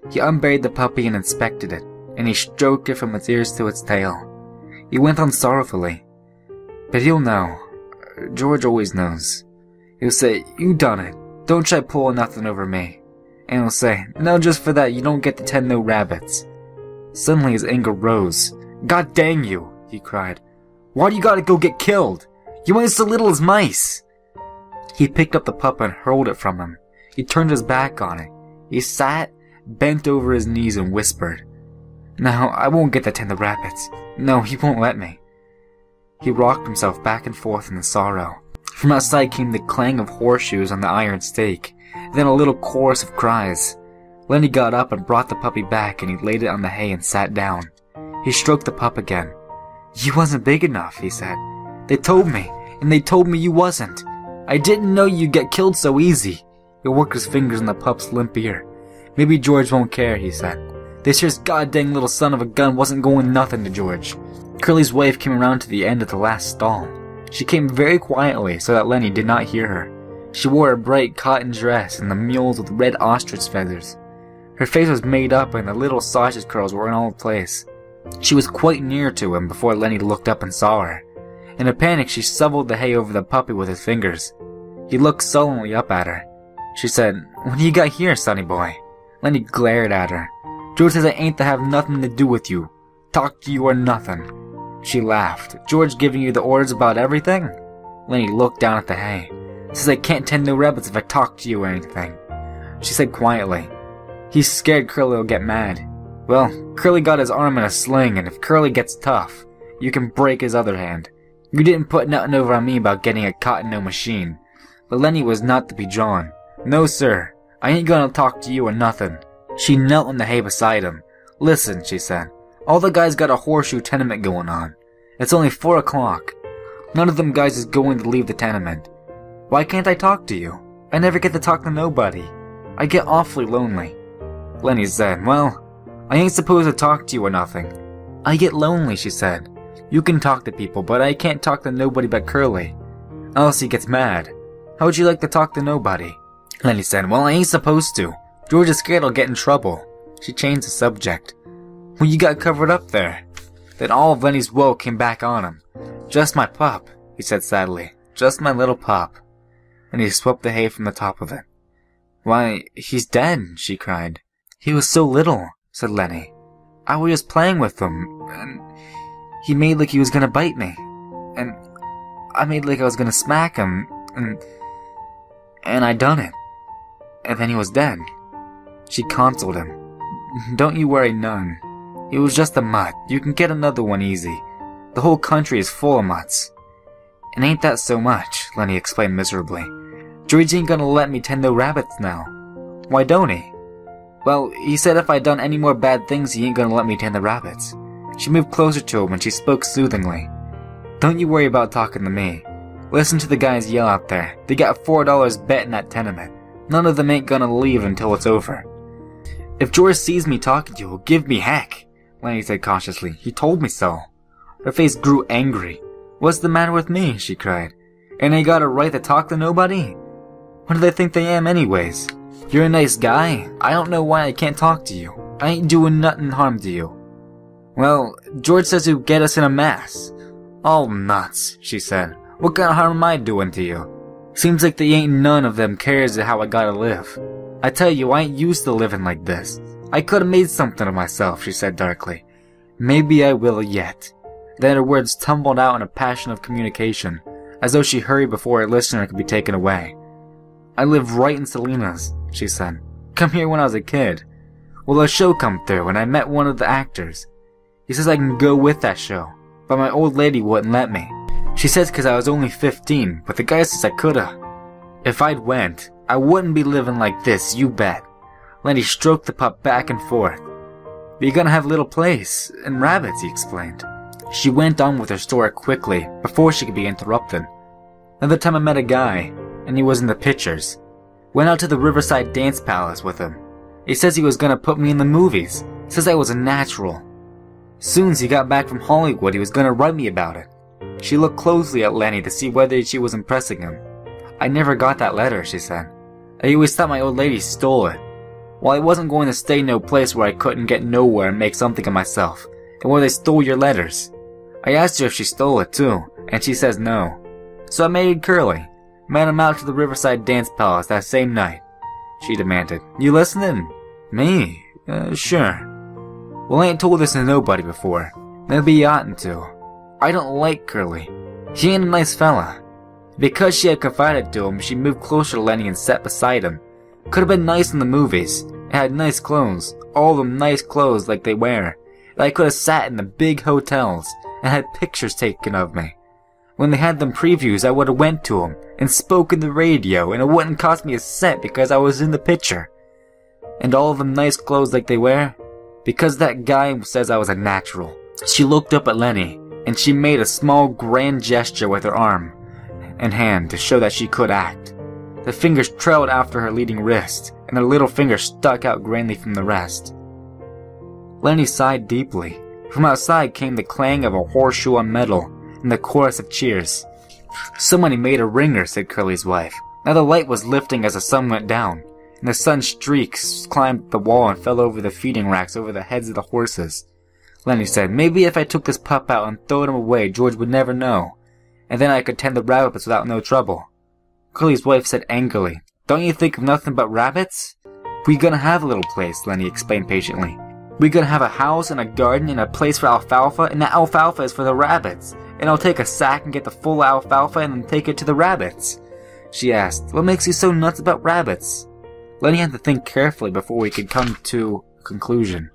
Speaker 1: He unburied the puppy and inspected it, and he stroked it from its ears to its tail. He went on sorrowfully, "But he'll know. George always knows. He'll say, 'You done it. Don't try pulling nothing over me.' And he'll say, 'No, just for that, you don't get to tend no rabbits.'" Suddenly his anger rose. "God dang you," he cried. "Why do you gotta go get killed? You ain't so little as mice." He picked up the pup and hurled it from him. He turned his back on it. He sat, bent over his knees, and whispered, "No, I won't get to tend the rabbits. No, he won't let me." He rocked himself back and forth in the sorrow. From outside came the clang of horseshoes on the iron stake, then a little chorus of cries. Lenny got up and brought the puppy back, and he laid it on the hay and sat down. He stroked the pup again. "You wasn't big enough," he said. "They told me, and they told me you wasn't. I didn't know you'd get killed so easy." He worked his fingers on the pup's limp ear. "Maybe George won't care," he said. This here's goddamn little son of a gun wasn't going nothing to George. Curly's wife came around to the end of the last stall. She came very quietly so that Lenny did not hear her. She wore a bright cotton dress and the mules with red ostrich feathers. Her face was made up and the little sausage curls were in all place. She was quite near to him before Lenny looked up and saw her. In a panic, she shoveled the hay over the puppy with his fingers. He looked sullenly up at her. She said, "What do you got here, sonny boy?" Lenny glared at her. "George says I ain't to have nothing to do with you. Talk to you or nothing." She laughed. "George giving you the orders about everything?" Lenny looked down at the hay. "Says I can't tend no rabbits if I talk to you or anything." She said quietly, "He's scared Curly will get mad." "Well, Curly got his arm in a sling, and if Curly gets tough, you can break his other hand. You didn't put nothing over on me about getting a cotton-no machine." But Lenny was not to be drawn. "No, sir. I ain't gonna talk to you or nothing." She knelt in the hay beside him. "Listen," she said. "All the guys got a horseshoe tenement going on. It's only 4 o'clock. None of them guys is going to leave the tenement. Why can't I talk to you? I never get to talk to nobody. I get awfully lonely." Lenny said, "Well, I ain't supposed to talk to you or nothing." "I get lonely," she said. "You can talk to people, but I can't talk to nobody but Curly. Else he gets mad. How would you like to talk to nobody?" Lenny said, "Well, I ain't supposed to. George is scared I'll get in trouble." She changed the subject. "Well, you got covered up there." Then all of Lenny's woe came back on him. "Just my pup," he said sadly. "Just my little pup." And he swept the hay from the top of it. "Why, he's dead," she cried. "He was so little," said Lenny. "I was just playing with him, and he made like he was gonna bite me. And I made like I was gonna smack him, and I done it. And then he was dead." She consoled him. "Don't you worry none. It was just a mutt. You can get another one easy. The whole country is full of mutts." "And ain't that so much?" Lenny explained miserably. "George ain't gonna let me tend no rabbits now." "Why don't he?" "Well, he said if I done any more bad things he ain't gonna let me tend the rabbits." She moved closer to him and she spoke soothingly. "Don't you worry about talking to me. Listen to the guys yell out there. They got $4 bet in that tenement. None of them ain't gonna leave until it's over." "If George sees me talking to you, he'll give me heck," Lenny said cautiously. "He told me so." Her face grew angry. What's the matter with me? She cried. And they got a right to talk to nobody? What do they think they am anyways? You're a nice guy. I don't know why I can't talk to you. I ain't doing nothing harm to you. Well, George says he'll get us in a mess. All nuts, she said. What kind of harm am I doing to you? Seems like they ain't none of them cares how I gotta live. I tell you, I ain't used to living like this. I could've made something of myself, she said darkly. Maybe I will yet. Then her words tumbled out in a passion of communication, as though she hurried before her listener could be taken away. I live right in Salinas, she said. Come here when I was a kid. Well, a show come through, and I met one of the actors. He says I can go with that show, but my old lady wouldn't let me. She says 'cause I was only 15, but the guy says I coulda. If I'd went, I wouldn't be living like this, you bet. Lenny stroked the pup back and forth. But you're gonna have a little place, and rabbits, he explained. She went on with her story quickly, before she could be interrupted. Another time I met a guy, and he was in the pictures. Went out to the Riverside Dance Palace with him. He says he was gonna put me in the movies. Says I was a natural. Soon as he got back from Hollywood, he was gonna write me about it. She looked closely at Lenny to see whether she was impressing him. I never got that letter, she said. I always thought my old lady stole it. Well, I wasn't going to stay no place where I couldn't get nowhere and make something of myself, and where they stole your letters. I asked her if she stole it too, and she says no. So I married Curly. Met him out to the Riverside Dance Palace that same night. She demanded, You listening? Me? Sure. Well, I ain't told this to nobody before. Maybe you oughtn't to. I don't like Curly. He ain't a nice fella. Because she had confided to him, she moved closer to Lenny and sat beside him. Could have been nice in the movies. It had nice clothes. All of them nice clothes like they wear. And I could have sat in the big hotels and had pictures taken of me. When they had them previews, I would have went to them and spoke in the radio, and it wouldn't cost me a cent because I was in the picture. And all of them nice clothes like they wear? Because that guy says I was a natural. She looked up at Lenny, and she made a small grand gesture with her arm and hand to show that she could act. The fingers trailed after her leading wrist, and her little finger stuck out grandly from the rest. Lenny sighed deeply. From outside came the clang of a horseshoe on metal, and the chorus of cheers. Somebody made a ringer, said Curly's wife. Now the light was lifting as the sun went down, and the sun's streaks climbed up the wall and fell over the feeding racks over the heads of the horses. Lenny said, Maybe if I took this pup out and throwed him away, George would never know, and then I could tend the rabbits without no trouble. Curly's wife said angrily, Don't you think of nothing but rabbits? We gonna have a little place, Lenny explained patiently. We gonna have a house and a garden and a place for alfalfa, and that alfalfa is for the rabbits. And I'll take a sack and get the full alfalfa and then take it to the rabbits. She asked, What makes you so nuts about rabbits? Lenny had to think carefully before he could come to a conclusion.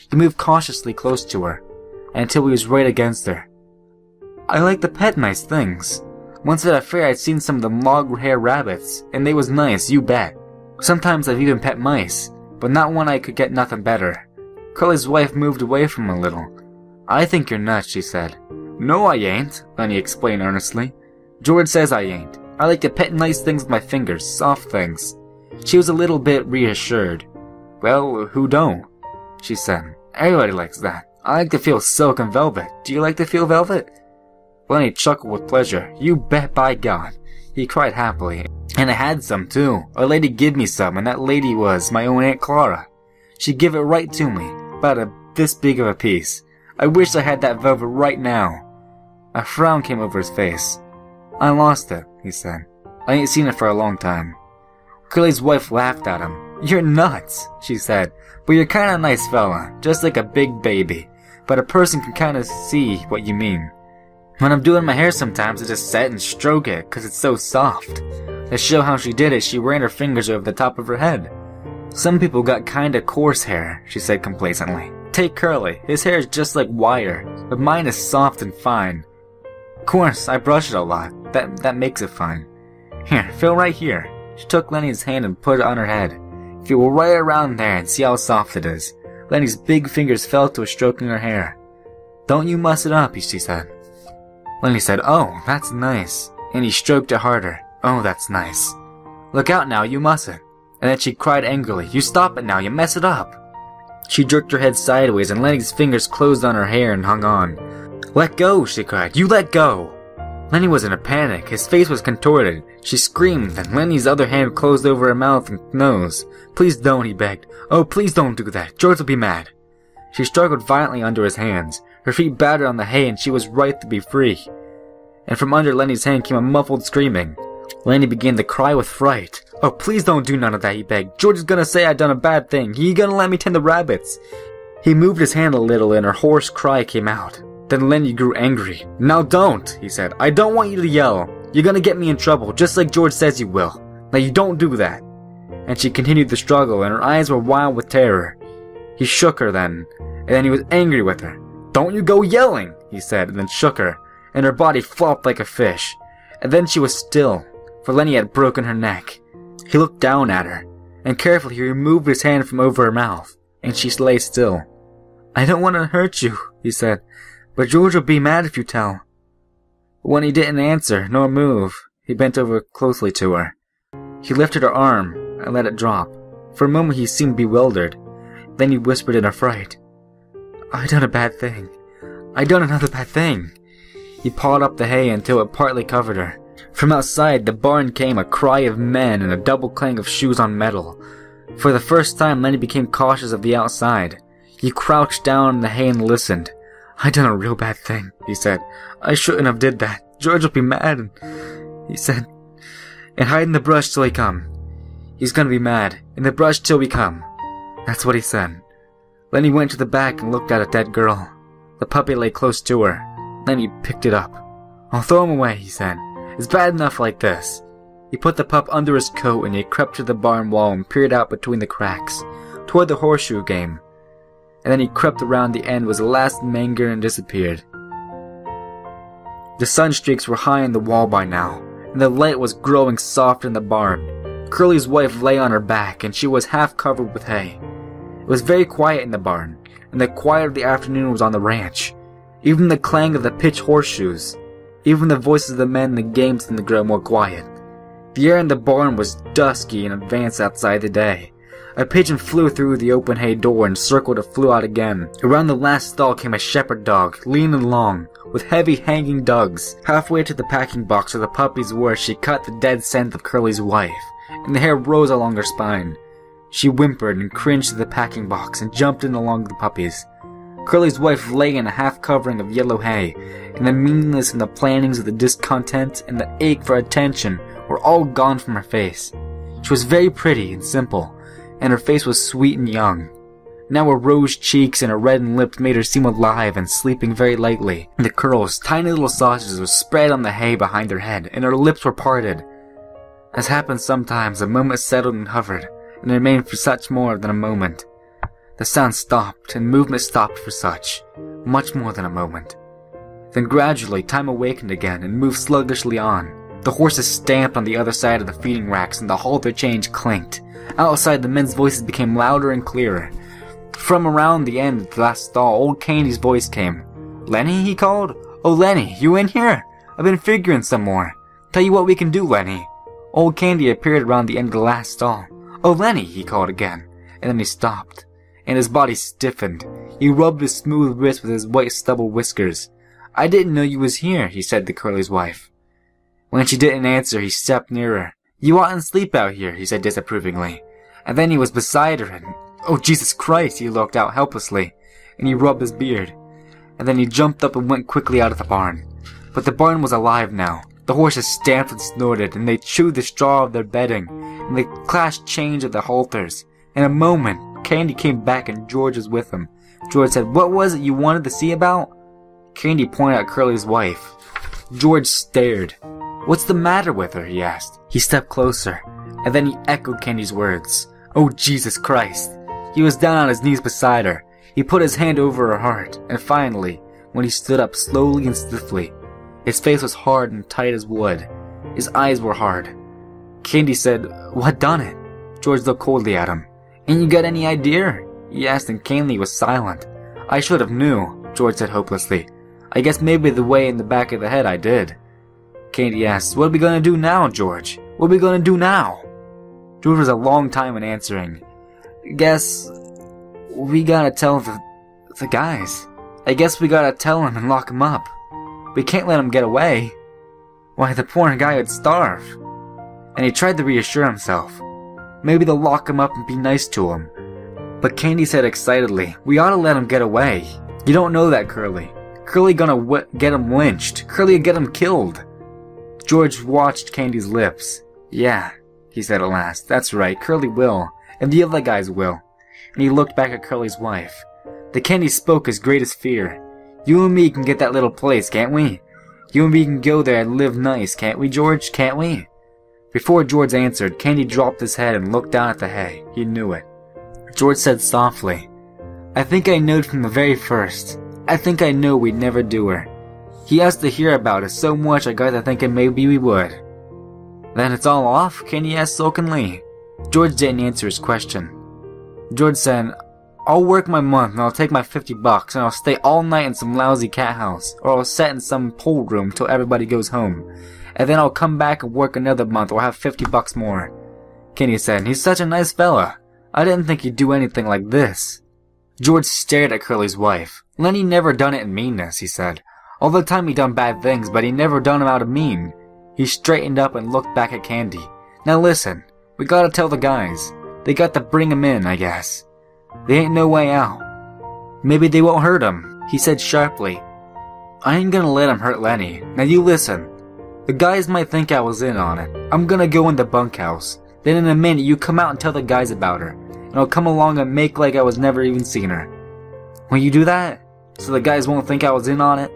Speaker 1: He moved cautiously close to her, until he was right against her. I like to pet nice things. Once at a fair I'd seen some of them log-hair rabbits, and they was nice, you bet. Sometimes I've even pet mice, but not one I could get nothing better. Curly's wife moved away from him a little. I think you're nuts, she said. No, I ain't, Lenny explained earnestly. George says I ain't. I like to pet nice things with my fingers, soft things. She was a little bit reassured. Well, who don't? She said. Everybody likes that. I like to feel silk and velvet. Do you like to feel velvet? Lenny chuckled with pleasure. You bet by God. He cried happily. And I had some too. A lady give me some, and that lady was my own Aunt Clara. She give it right to me, about this big of a piece. I wish I had that velvet right now. A frown came over his face. I lost it, he said. I ain't seen it for a long time. Curly's wife laughed at him. You're nuts, she said, but you're kinda a nice fella, just like a big baby. But a person can kinda see what you mean. When I'm doing my hair sometimes I just sit and stroke it, 'cause it's so soft. To show how she did it, she ran her fingers over the top of her head. Some people got kinda coarse hair, she said complacently. Take Curly, his hair is just like wire, but mine is soft and fine. Of course, I brush it a lot, that makes it fine. Here, feel right here. She took Lenny's hand and put it on her head. Feel right around there and see how soft it is. Lenny's big fingers fell to stroking her hair. Don't you muss it up, she said. Lenny said, Oh, that's nice. And he stroked it harder. Oh, that's nice. Look out now, you mustn't. And then she cried angrily, You stop it now, you mess it up. She jerked her head sideways and Lenny's fingers closed on her hair and hung on. Let go, she cried. You let go. Lenny was in a panic. His face was contorted. She screamed, and Lenny's other hand closed over her mouth and nose. "Please don't," he begged. "Oh, please don't do that. George will be mad." She struggled violently under his hands. Her feet battered on the hay, and she was right to be free. And from under Lenny's hand came a muffled screaming. Lenny began to cry with fright. "Oh, please don't do none of that," he begged. "George is gonna say I done a bad thing. He gonna let me tend the rabbits." He moved his hand a little, and her hoarse cry came out. Then Lenny grew angry. "Now don't," he said. "I don't want you to yell. You're gonna get me in trouble, just like George says you will. Now you don't do that." And she continued the struggle, and her eyes were wild with terror. He shook her then, and then he was angry with her. "Don't you go yelling," he said, and then shook her, and her body flopped like a fish. And then she was still, for Lenny had broken her neck. He looked down at her, and carefully he removed his hand from over her mouth, and she lay still. "I don't want to hurt you," he said, "but George will be mad if you tell." But when he didn't answer, nor move, he bent over closely to her. He lifted her arm and let it drop. For a moment he seemed bewildered. Then he whispered in a fright, "I done a bad thing. I done another bad thing." He pawed up the hay until it partly covered her. From outside the barn came a cry of men and a double clang of shoes on metal. For the first time Lenny became cautious of the outside. He crouched down in the hay and listened. "I done a real bad thing," he said. "I shouldn't have did that. George will be mad," he said. "And hide in the brush till he come. He's gonna be mad. In the brush till we come." That's what he said. Lenny went to the back and looked at a dead girl. The puppy lay close to her. Then he picked it up. "I'll throw him away," he said. "It's bad enough like this." He put the pup under his coat and he crept to the barn wall and peered out between the cracks, toward the horseshoe game. And then he crept around the end was the last manger and disappeared. The sun streaks were high in the wall by now, and the light was growing soft in the barn. Curly's wife lay on her back, and she was half covered with hay. It was very quiet in the barn, and the quiet of the afternoon was on the ranch. Even the clang of the pitch horseshoes, even the voices of the men in the game seemed to grow more quiet. The air in the barn was dusky in advance outside the day. A pigeon flew through the open hay door and circled and flew out again. Around the last stall came a shepherd dog, lean and long, with heavy hanging dugs. Halfway to the packing box where the puppies were, she cut the dead scent of Curly's wife, and the hair rose along her spine. She whimpered and cringed to the packing box and jumped in along the puppies. Curly's wife lay in a half covering of yellow hay, and the meanness and the plannings of the discontent and the ache for attention were all gone from her face. She was very pretty and simple, and her face was sweet and young. Now her rose cheeks and her reddened lips made her seem alive and sleeping very lightly. The curls, tiny little sausages, were spread on the hay behind her head, and her lips were parted. As happens sometimes, a moment settled and hovered, and remained for such more than a moment. The sound stopped, and movement stopped for such, much more than a moment. Then gradually time awakened again and moved sluggishly on. The horses stamped on the other side of the feeding racks, and the halter chains clinked. Outside, the men's voices became louder and clearer. From around the end of the last stall, old Candy's voice came. "Lenny?" he called. "Oh, Lenny, you in here? I've been figuring some more. Tell you what we can do, Lenny." Old Candy appeared around the end of the last stall. "Oh, Lenny," he called again, and then he stopped, and his body stiffened. He rubbed his smooth wrist with his white stubble whiskers. "I didn't know you was here," he said to Curly's wife. When she didn't answer, he stepped nearer. "You oughtn't sleep out here," he said disapprovingly. And then he was beside her, and "Oh, Jesus Christ!" he looked out helplessly, and he rubbed his beard. And then he jumped up and went quickly out of the barn. But the barn was alive now. The horses stamped and snorted, and they chewed the straw of their bedding, and they clashed chains of their halters. In a moment, Candy came back and George was with him. George said, "What was it you wanted to see about?" Candy pointed at Curly's wife. George stared. "What's the matter with her?" he asked. He stepped closer, and then he echoed Candy's words. "Oh, Jesus Christ!" He was down on his knees beside her. He put his hand over her heart, and finally, when he stood up slowly and stiffly, his face was hard and tight as wood. His eyes were hard. Candy said, "What done it?" George looked coldly at him. "Ain't you got any idea?" he asked, and Candy was silent. "I should have knew," George said hopelessly. "I guess maybe the way in the back of the head I did." Candy asked, "What are we gonna do now, George? What are we gonna do now?" George was a long time in answering. "Guess we gotta tell the guys. I guess we gotta tell him and lock him up. We can't let him get away." Why, the poor guy would starve. And he tried to reassure himself. Maybe they'll lock him up and be nice to him. But Candy said excitedly, "We ought to let him get away." "You don't know that, Curly. Curly gonna get him lynched. Curly'll get him killed." George watched Candy's lips. "Yeah," he said at last. "That's right, Curly will. And the other guys will." And he looked back at Curly's wife. The Candy spoke his greatest fear. "You and me can get that little place, can't we? You and me can go there and live nice, can't we, George? Can't we?" Before George answered, Candy dropped his head and looked down at the hay. He knew it. George said softly, "I think I knowed from the very first. I think I know we'd never do her. He asked to hear about us so much I got to thinking maybe we would." "Then it's all off?" Candy asked sulkily. George didn't answer his question. George said, "I'll work my month and I'll take my $50 and I'll stay all night in some lousy cat house, or I'll sit in some pool room till everybody goes home. And then I'll come back and work another month or have $50 more." Candy said, "He's such a nice fella. I didn't think he'd do anything like this." George stared at Curly's wife. "Lenny never done it in meanness," he said. "All the time he done bad things, but he never done 'em out of mean." He straightened up and looked back at Candy. "Now listen, we gotta tell the guys. They got to bring him in, I guess. They ain't no way out. Maybe they won't hurt him," he said sharply. "I ain't gonna let him hurt Lenny. Now you listen. The guys might think I was in on it. I'm gonna go in the bunkhouse. Then in a minute you come out and tell the guys about her. And I'll come along and make like I was never even seen her. Will you do that? So the guys won't think I was in on it?"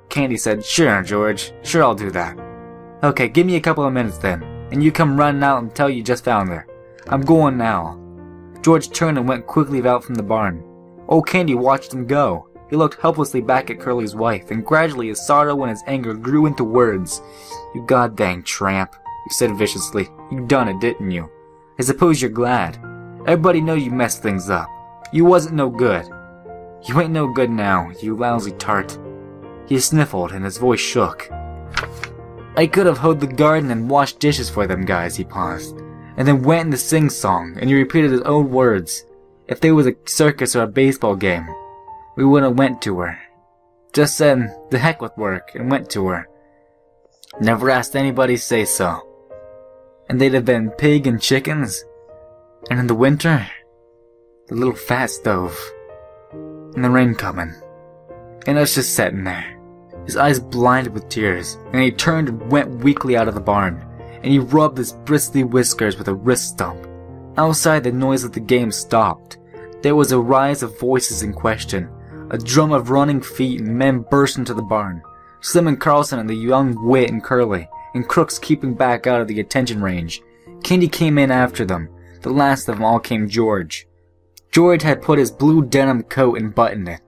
Speaker 1: Candy said, "Sure, George. Sure, I'll do that." "Okay, give me a couple of minutes then. And you come running out and tell you just found her. I'm going now." George turned and went quickly out from the barn. Old Candy watched him go. He looked helplessly back at Curly's wife, and gradually his sorrow and his anger grew into words. "You goddamn tramp," he said viciously. "You done it, didn't you? I suppose you're glad. Everybody know you messed things up. You wasn't no good. You ain't no good now, you lousy tart." He sniffled and his voice shook. "I could have hoed the garden and washed dishes for them guys," he paused, and then went into sing-song, and he repeated his own words. "If there was a circus or a baseball game, we would have went to her. Just said, the heck with work, and went to her. Never asked anybody to say so. And they'd have been pig and chickens. And in the winter, the little fat stove. And the rain coming. And us just sitting there." His eyes blinded with tears, and he turned and went weakly out of the barn, and he rubbed his bristly whiskers with a wrist stump. Outside, the noise of the game stopped. There was a rise of voices in question, a drum of running feet, and men burst into the barn. Slim and Carlson and the young wit and Curly, and Crooks keeping back out of the attention range. Candy came in after them. The last of them all came George. George had put his blue denim coat and buttoned it,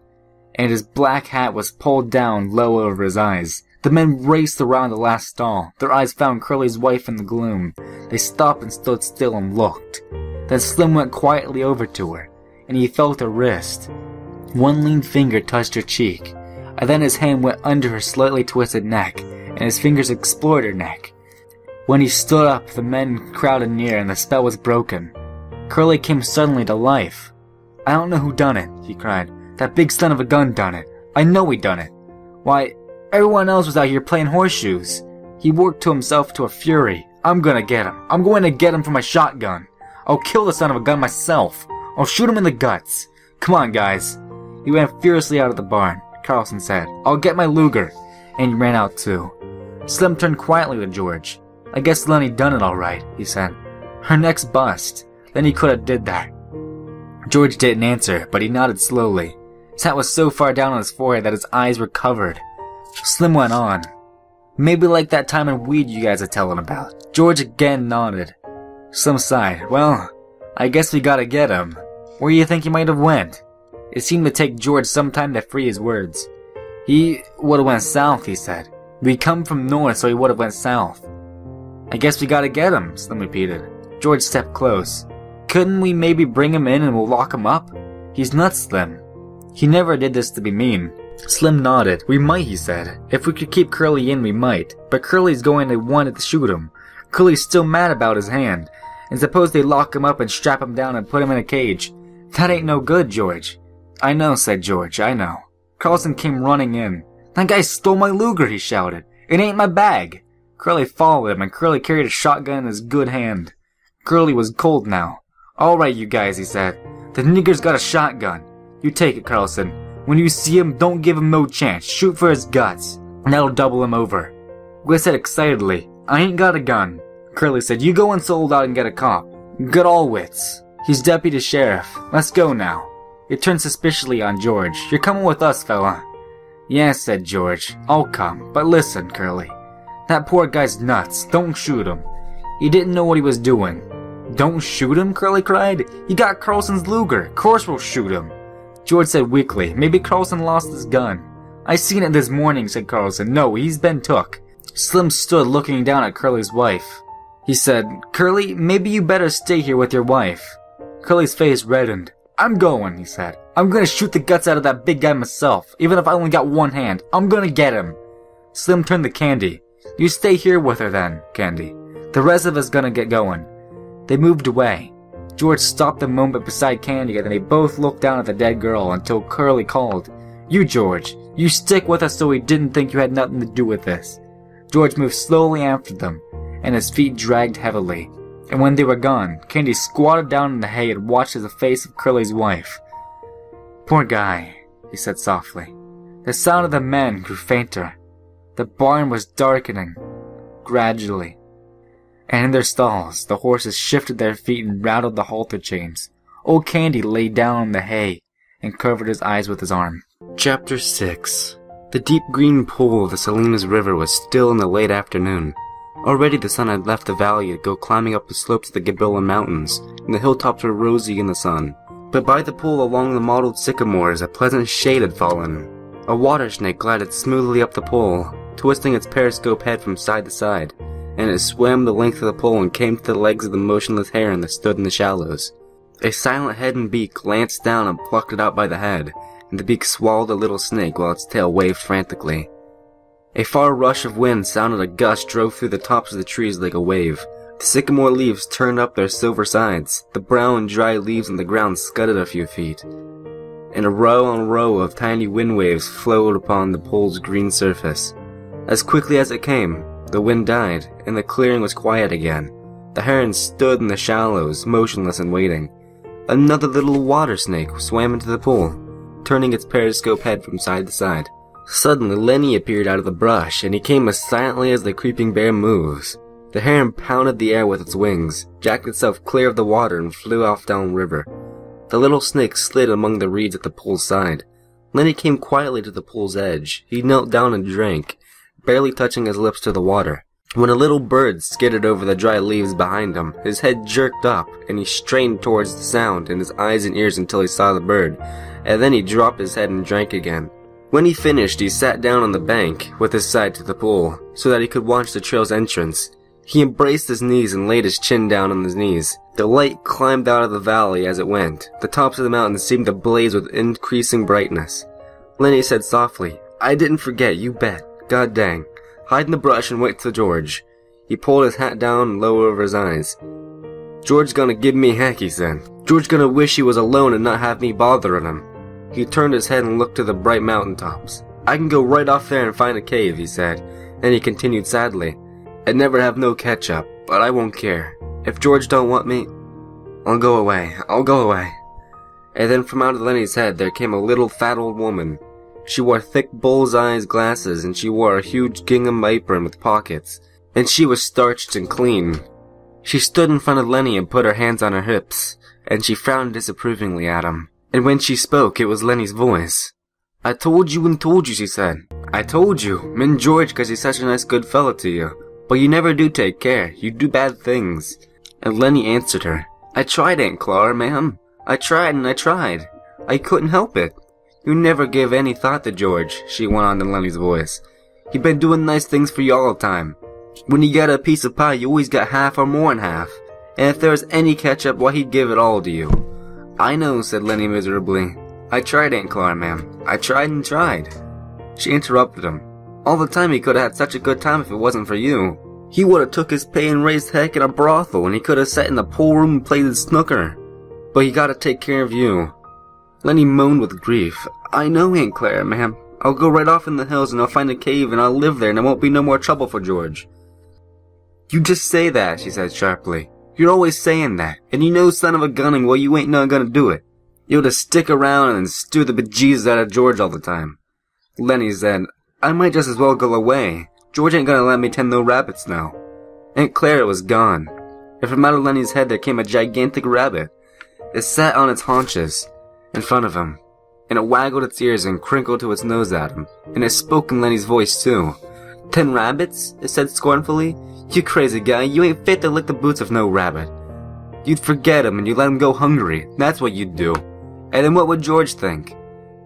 Speaker 1: and his black hat was pulled down low over his eyes. The men raced around the last stall. Their eyes found Curly's wife in the gloom. They stopped and stood still and looked. Then Slim went quietly over to her, and he felt her wrist. One lean finger touched her cheek, and then his hand went under her slightly twisted neck, and his fingers explored her neck. When he stood up, the men crowded near, and the spell was broken. Curly came suddenly to life. "I don't know who done it," he cried. "That big son of a gun done it. I know he done it. Why, everyone else was out here playing horseshoes." He worked to himself to a fury. "I'm gonna get him. I'm going to get him for my shotgun. I'll kill the son of a gun myself. I'll shoot him in the guts. Come on, guys." He ran furiously out of the barn. Carlson said, "I'll get my Luger," and he ran out too. Slim turned quietly to George. "I guess Lenny done it all right," he said. "Her neck's bust. Then he could have did that." George didn't answer, but he nodded slowly. His hat was so far down on his forehead that his eyes were covered. Slim went on. "Maybe like that time in weed you guys are telling about." George again nodded. Slim sighed. "Well, I guess we gotta get him. Where do you think he might have went?" It seemed to take George some time to free his words. "He would have went south," he said. "We come from north, so he would have went south." "I guess we gotta get him," Slim repeated. George stepped close. "Couldn't we maybe bring him in and we'll lock him up?" "He's nuts, Slim. He never did this to be mean." Slim nodded. "We might," he said. "If we could keep Curly in, we might. But Curly's going to want to shoot him. Curly's still mad about his hand. And suppose they lock him up and strap him down and put him in a cage. That ain't no good, George." "I know," said George. "I know." Carlson came running in. "That guy stole my Luger," he shouted. "It ain't my bag." Curly followed him, and Curly carried a shotgun in his good hand. Curly was cold now. "Alright, you guys," he said. "The nigger's got a shotgun. You take it, Carlson. When you see him, don't give him no chance. Shoot for his guts. And that'll double him over." Gus said excitedly, "I ain't got a gun." Curly said, "You go and sold out and get a cop. Good all wits. He's deputy sheriff. Let's go now." He turned suspiciously on George. "You're coming with us, fella." "Yes," said George. "I'll come. But listen, Curly. That poor guy's nuts. Don't shoot him. He didn't know what he was doing." "Don't shoot him?" Curly cried. "He got Carlson's Luger. Course we'll shoot him." George said weakly, "Maybe Carlson lost his gun." "I seen it this morning," said Carlson. "No, he's been took." Slim stood looking down at Curly's wife. He said, "Curly, maybe you better stay here with your wife." Curly's face reddened. "I'm going," he said. "I'm gonna shoot the guts out of that big guy myself, even if I only got one hand. I'm gonna get him." Slim turned to Candy. "You stay here with her then, Candy. The rest of us gonna get going." They moved away. George stopped a moment beside Candy, and then they both looked down at the dead girl until Curly called, "You, George, you stick with us so we didn't think you had nothing to do with this." George moved slowly after them, and his feet dragged heavily. And when they were gone, Candy squatted down in the hay and watched the face of Curly's wife. "Poor guy," he said softly. The sound of the men grew fainter. The barn was darkening, gradually. And in their stalls, the horses shifted their feet and rattled the halter chains. Old Candy lay down in the hay and covered his eyes with his arm. Chapter 6. The deep green pool of the Salinas River was still in the late afternoon. Already the sun had left the valley to go climbing up the slopes of the Gibilla Mountains, and the hilltops were rosy in the sun. But by the pool along the mottled sycamores a pleasant shade had fallen. A water snake glided smoothly up the pole, twisting its periscope head from side to side, and it swam the length of the pole and came to the legs of the motionless heron that stood in the shallows. A silent head and beak glanced down and plucked it out by the head, and the beak swallowed the little snake while its tail waved frantically. A far rush of wind sounded. A gust drove through the tops of the trees like a wave. The sycamore leaves turned up their silver sides. The brown, dry leaves on the ground scudded a few feet, and a row on row of tiny wind waves flowed upon the pool's green surface. As quickly as it came, the wind died, and the clearing was quiet again. The heron stood in the shallows, motionless and waiting. Another little water snake swam into the pool, turning its periscope head from side to side. Suddenly, Lenny appeared out of the brush, and he came as silently as the creeping bear moves. The heron pounded the air with its wings, jacked itself clear of the water, and flew off downriver. The little snake slid among the reeds at the pool's side. Lenny came quietly to the pool's edge. He knelt down and drank, barely touching his lips to the water. When a little bird skidded over the dry leaves behind him, his head jerked up, and he strained towards the sound in his eyes and ears until he saw the bird, and then he dropped his head and drank again. When he finished, he sat down on the bank, with his side to the pool, so that he could watch the trail's entrance. He embraced his knees and laid his chin down on his knees. The light climbed out of the valley as it went. The tops of the mountains seemed to blaze with increasing brightness. Lenny said softly, "I didn't forget, you bet. God dang. Hide in the brush and wait till George." He pulled his hat down and low over his eyes. "George's gonna give me heck," he said. "George gonna wish he was alone and not have me bothering him." He turned his head and looked to the bright mountain tops. "I can go right off there and find a cave," he said. Then he continued sadly, "I'd never have no catch-up, but I won't care. If George don't want me, I'll go away. And then from out of Lenny's head there came a little fat old woman. She wore thick bull's-eyes glasses, and she wore a huge gingham apron with pockets, and she was starched and clean. She stood in front of Lenny and put her hands on her hips, and she frowned disapprovingly at him. And when she spoke, it was Lenny's voice. "I told you and told you," she said. "I told you, Min George, 'cause he's such a nice good fellow to you. But you never do take care. You do bad things." And Lenny answered her, "I tried, Aunt Clara, ma'am. I tried and I tried. I couldn't help it. You never give any thought to George," she went on in Lenny's voice. "He been doing nice things for you all the time. When you got a piece of pie, you always got half or more'n half. And if there was any ketchup, why, he'd give it all to you." "I know," said Lenny miserably. "I tried, Aunt Clara, ma'am. I tried and tried." She interrupted him. "All the time he could have had such a good time if it wasn't for you. He would have took his pay and raised heck in a brothel, and he could have sat in the pool room and played snooker. But he gotta take care of you." Lenny moaned with grief. "I know, Aunt Clara, ma'am. I'll go right off in the hills and I'll find a cave and I'll live there and there won't be no more trouble for George." You just say that, she said sharply. You're always saying that, and you know son of a gunning, well you ain't not gonna do it. You'll just stick around and stew the bejesus out of George all the time. Lenny said, I might just as well go away. George ain't gonna let me tend no rabbits now. Aunt Clara was gone, and from out of Lenny's head there came a gigantic rabbit. It sat on its haunches in front of him, and it waggled its ears and crinkled to its nose at him, and it spoke in Lenny's voice too. 10 rabbits? It said scornfully. You crazy guy, you ain't fit to lick the boots of no rabbit. You'd forget him and you'd let him go hungry, that's what you'd do. And then what would George think?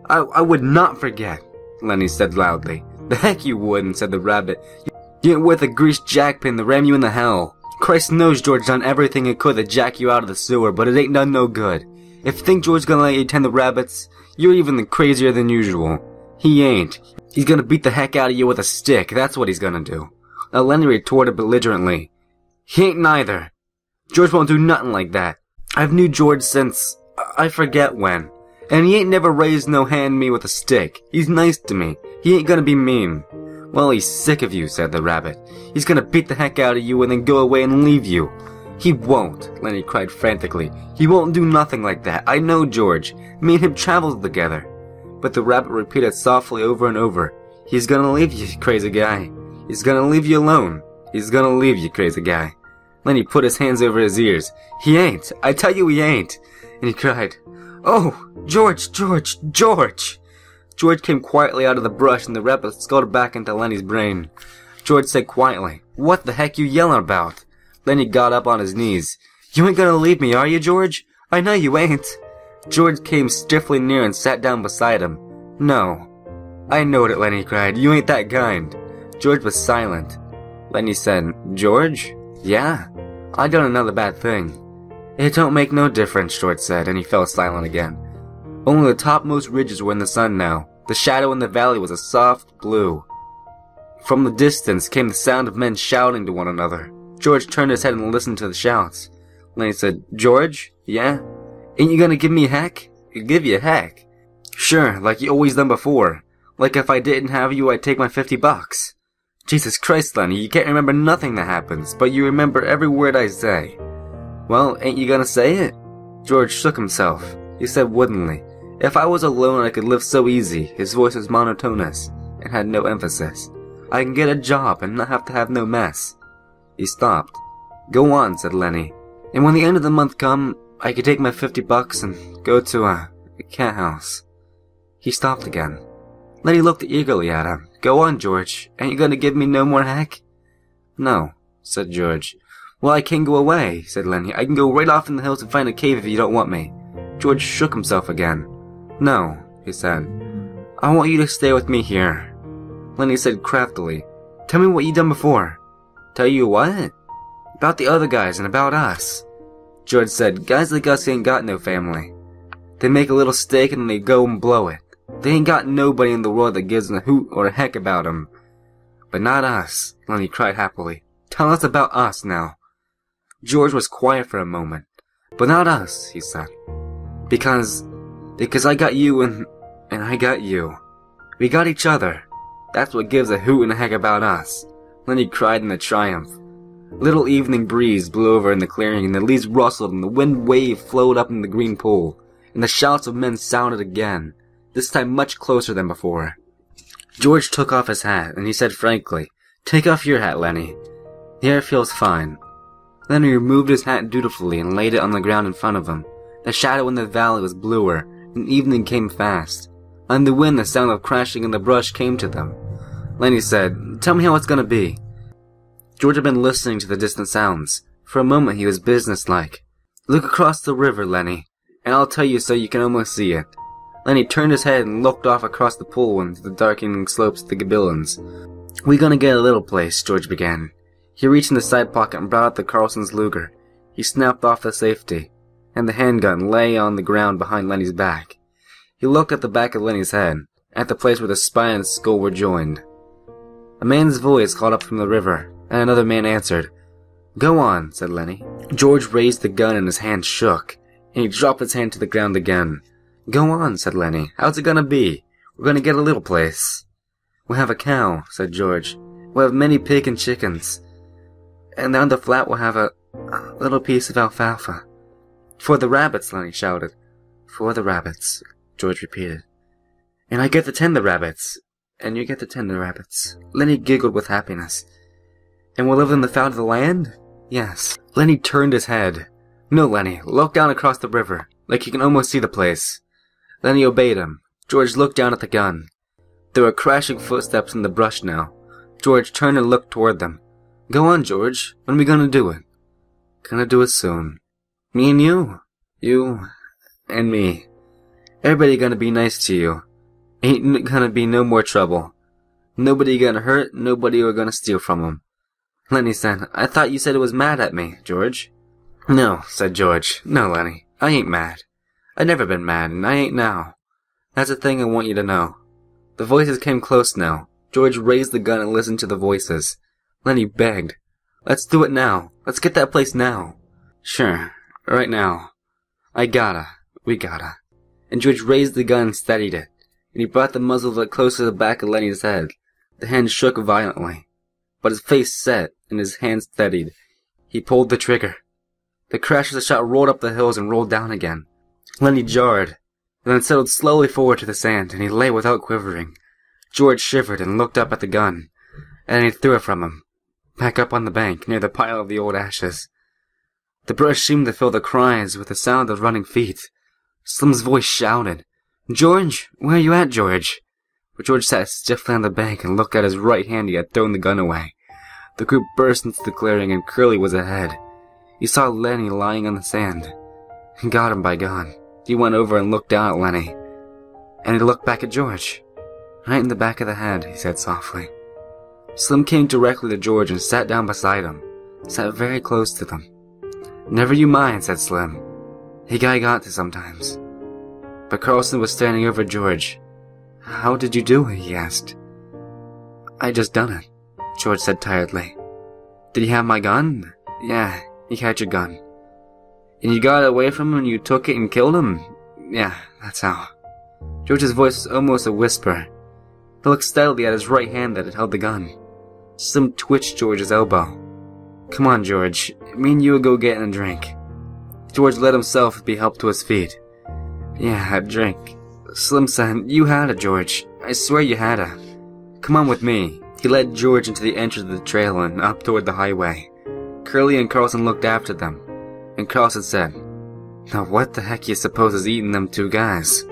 Speaker 1: I would not forget, Lenny said loudly. The heck you wouldn't, said the rabbit. You ain't worth a greased jackpin to ram you into hell. Christ knows George done everything he could to jack you out of the sewer, but it ain't done no good. If you think George's gonna let you tend the rabbits, you're even crazier than usual. He ain't. He's gonna beat the heck out of you with a stick, that's what he's gonna do. Now Lenny retorted belligerently. He ain't neither. George won't do nothing like that. I've knew George since, I forget when. And he ain't never raised no hand at me with a stick. He's nice to me. He ain't gonna be mean. Well, he's sick of you, said the rabbit. He's gonna beat the heck out of you and then go away and leave you. He won't, Lenny cried frantically. He won't do nothing like that. I know George. Me and him traveled together. But the rabbit repeated softly over and over. He's gonna leave you, crazy guy. He's gonna leave you alone. He's gonna leave you, crazy guy. Lenny put his hands over his ears. He ain't. I tell you he ain't. And he cried, Oh, George, George, George! George came quietly out of the brush and the rabbit scuttled back into Lenny's brain. George said quietly, What the heck you yelling about? Lenny got up on his knees. You ain't gonna leave me, are you, George? I know you ain't. George came stiffly near and sat down beside him. No. I knowed it, Lenny cried. You ain't that kind. George was silent. Lenny said, George? Yeah? I done another bad thing. It don't make no difference, George said, and he fell silent again. Only the topmost ridges were in the sun now. The shadow in the valley was a soft blue. From the distance came the sound of men shouting to one another. George turned his head and listened to the shouts. Lenny said, George? Yeah? Ain't you gonna give me a heck? Give you a heck? Sure, like you always done before. Like if I didn't have you, I'd take my $50. Jesus Christ, Lenny, you can't remember nothing that happens, but you remember every word I say. Well, ain't you gonna say it? George shook himself. He said woodenly, If I was alone, I could live so easy. His voice was monotonous and had no emphasis. I can get a job and not have to have no mess. He stopped. Go on, said Lenny. And when the end of the month come, I could take my $50 and go to a cat house. He stopped again. Lenny looked eagerly at him. Go on, George. Ain't you gonna give me no more heck? No, said George. Well, I can't go away, said Lenny. I can go right off in the hills and find a cave if you don't want me. George shook himself again. No, he said. I want you to stay with me here. Lenny said craftily. Tell me what you done before. Tell you what? About the other guys and about us. George said, Guys like us ain't got no family. They make a little stake and they go and blow it. They ain't got nobody in the world that gives a hoot or a heck about 'em. But not us, Lenny cried happily. Tell us about us now. George was quiet for a moment. But not us, he said. Because I got you and I got you. We got each other. That's what gives a hoot and a heck about us. Lenny cried in a triumph. A little evening breeze blew over in the clearing and the leaves rustled and the wind wave flowed up in the green pool. And the shouts of men sounded again, this time much closer than before. George took off his hat and he said frankly, Take off your hat, Lenny. The air feels fine. Lenny removed his hat dutifully and laid it on the ground in front of him. The shadow in the valley was bluer, and evening came fast. On the wind the sound of crashing in the brush came to them. Lenny said, Tell me how it's gonna be. George had been listening to the distant sounds. For a moment he was businesslike. Look across the river, Lenny, and I'll tell you so you can almost see it. Lenny turned his head and looked off across the pool into the darkening slopes of the Gabillons. We gonna get a little place, George began. He reached in the side pocket and brought out the Carlson's Luger. He snapped off the safety, and the handgun lay on the ground behind Lenny's back. He looked at the back of Lenny's head, at the place where the spine and skull were joined. A man's voice called up from the river, and another man answered. Go on, said Lenny. George raised the gun and his hand shook, and he dropped his hand to the ground again. Go on, said Lenny. How's it gonna be? We're gonna get a little place. We'll have a cow, said George. We'll have many pig and chickens. And now the flat will have a little piece of alfalfa. For the rabbits, Lenny shouted. For the rabbits, George repeated. And I get to tend the rabbits. And you get to tend the rabbits. Lenny giggled with happiness. And we'll live in the fat of the land? Yes. Lenny turned his head. No, Lenny, look down across the river, like you can almost see the place. Lenny obeyed him. George looked down at the gun. There were crashing footsteps in the brush now. George turned and looked toward them. Go on, George. When are we gonna do it? Gonna do it soon. Me and you. You and me. Everybody gonna be nice to you. Ain't gonna be no more trouble. Nobody gonna hurt, nobody we're gonna steal from 'em. Lenny said, I thought you said it was mad at me, George. No, said George. No, Lenny, I ain't mad. I've never been mad, and I ain't now. That's a thing I want you to know. The voices came close now. George raised the gun and listened to the voices. Lenny begged. Let's do it now. Let's get that place now. Sure, right now. We gotta. And George raised the gun and steadied it, and he brought the muzzle of it close to the back of Lenny's head. The hand shook violently, but his face set and his hand steadied. He pulled the trigger. The crash of the shot rolled up the hills and rolled down again. Lenny jarred, and then settled slowly forward to the sand, and he lay without quivering. George shivered and looked up at the gun, and then he threw it from him, back up on the bank near the pile of the old ashes. The brush seemed to fill the cries with the sound of running feet. Slim's voice shouted, George, where are you at, George? But George sat stiffly on the bank and looked at his right hand. He had thrown the gun away. The group burst into the clearing, and Curly was ahead. He saw Lenny lying on the sand. He got him, by God. He went over and looked down at Lenny. And he looked back at George. Right in the back of the head, he said softly. Slim came directly to George and sat down beside him. Sat very close to them. Never you mind, said Slim. He got to sometimes. But Carlson was standing over George. How did you do it? He asked. I just done it, George said tiredly. Did he have my gun? Yeah, he had your gun. And you got away from him and you took it and killed him? Yeah, that's how. George's voice was almost a whisper. He looked steadily at his right hand that had held the gun. Slim twitched George's elbow. Come on, George. Me and you will go get a drink. George let himself be helped to his feet. Yeah, a drink. Slim said, you had it, George. I swear you had it. Come on with me. He led George into the entrance of the trail and up toward the highway. Curly and Carlson looked after them, and Carlson said, Now what the heck you suppose is eating them two guys?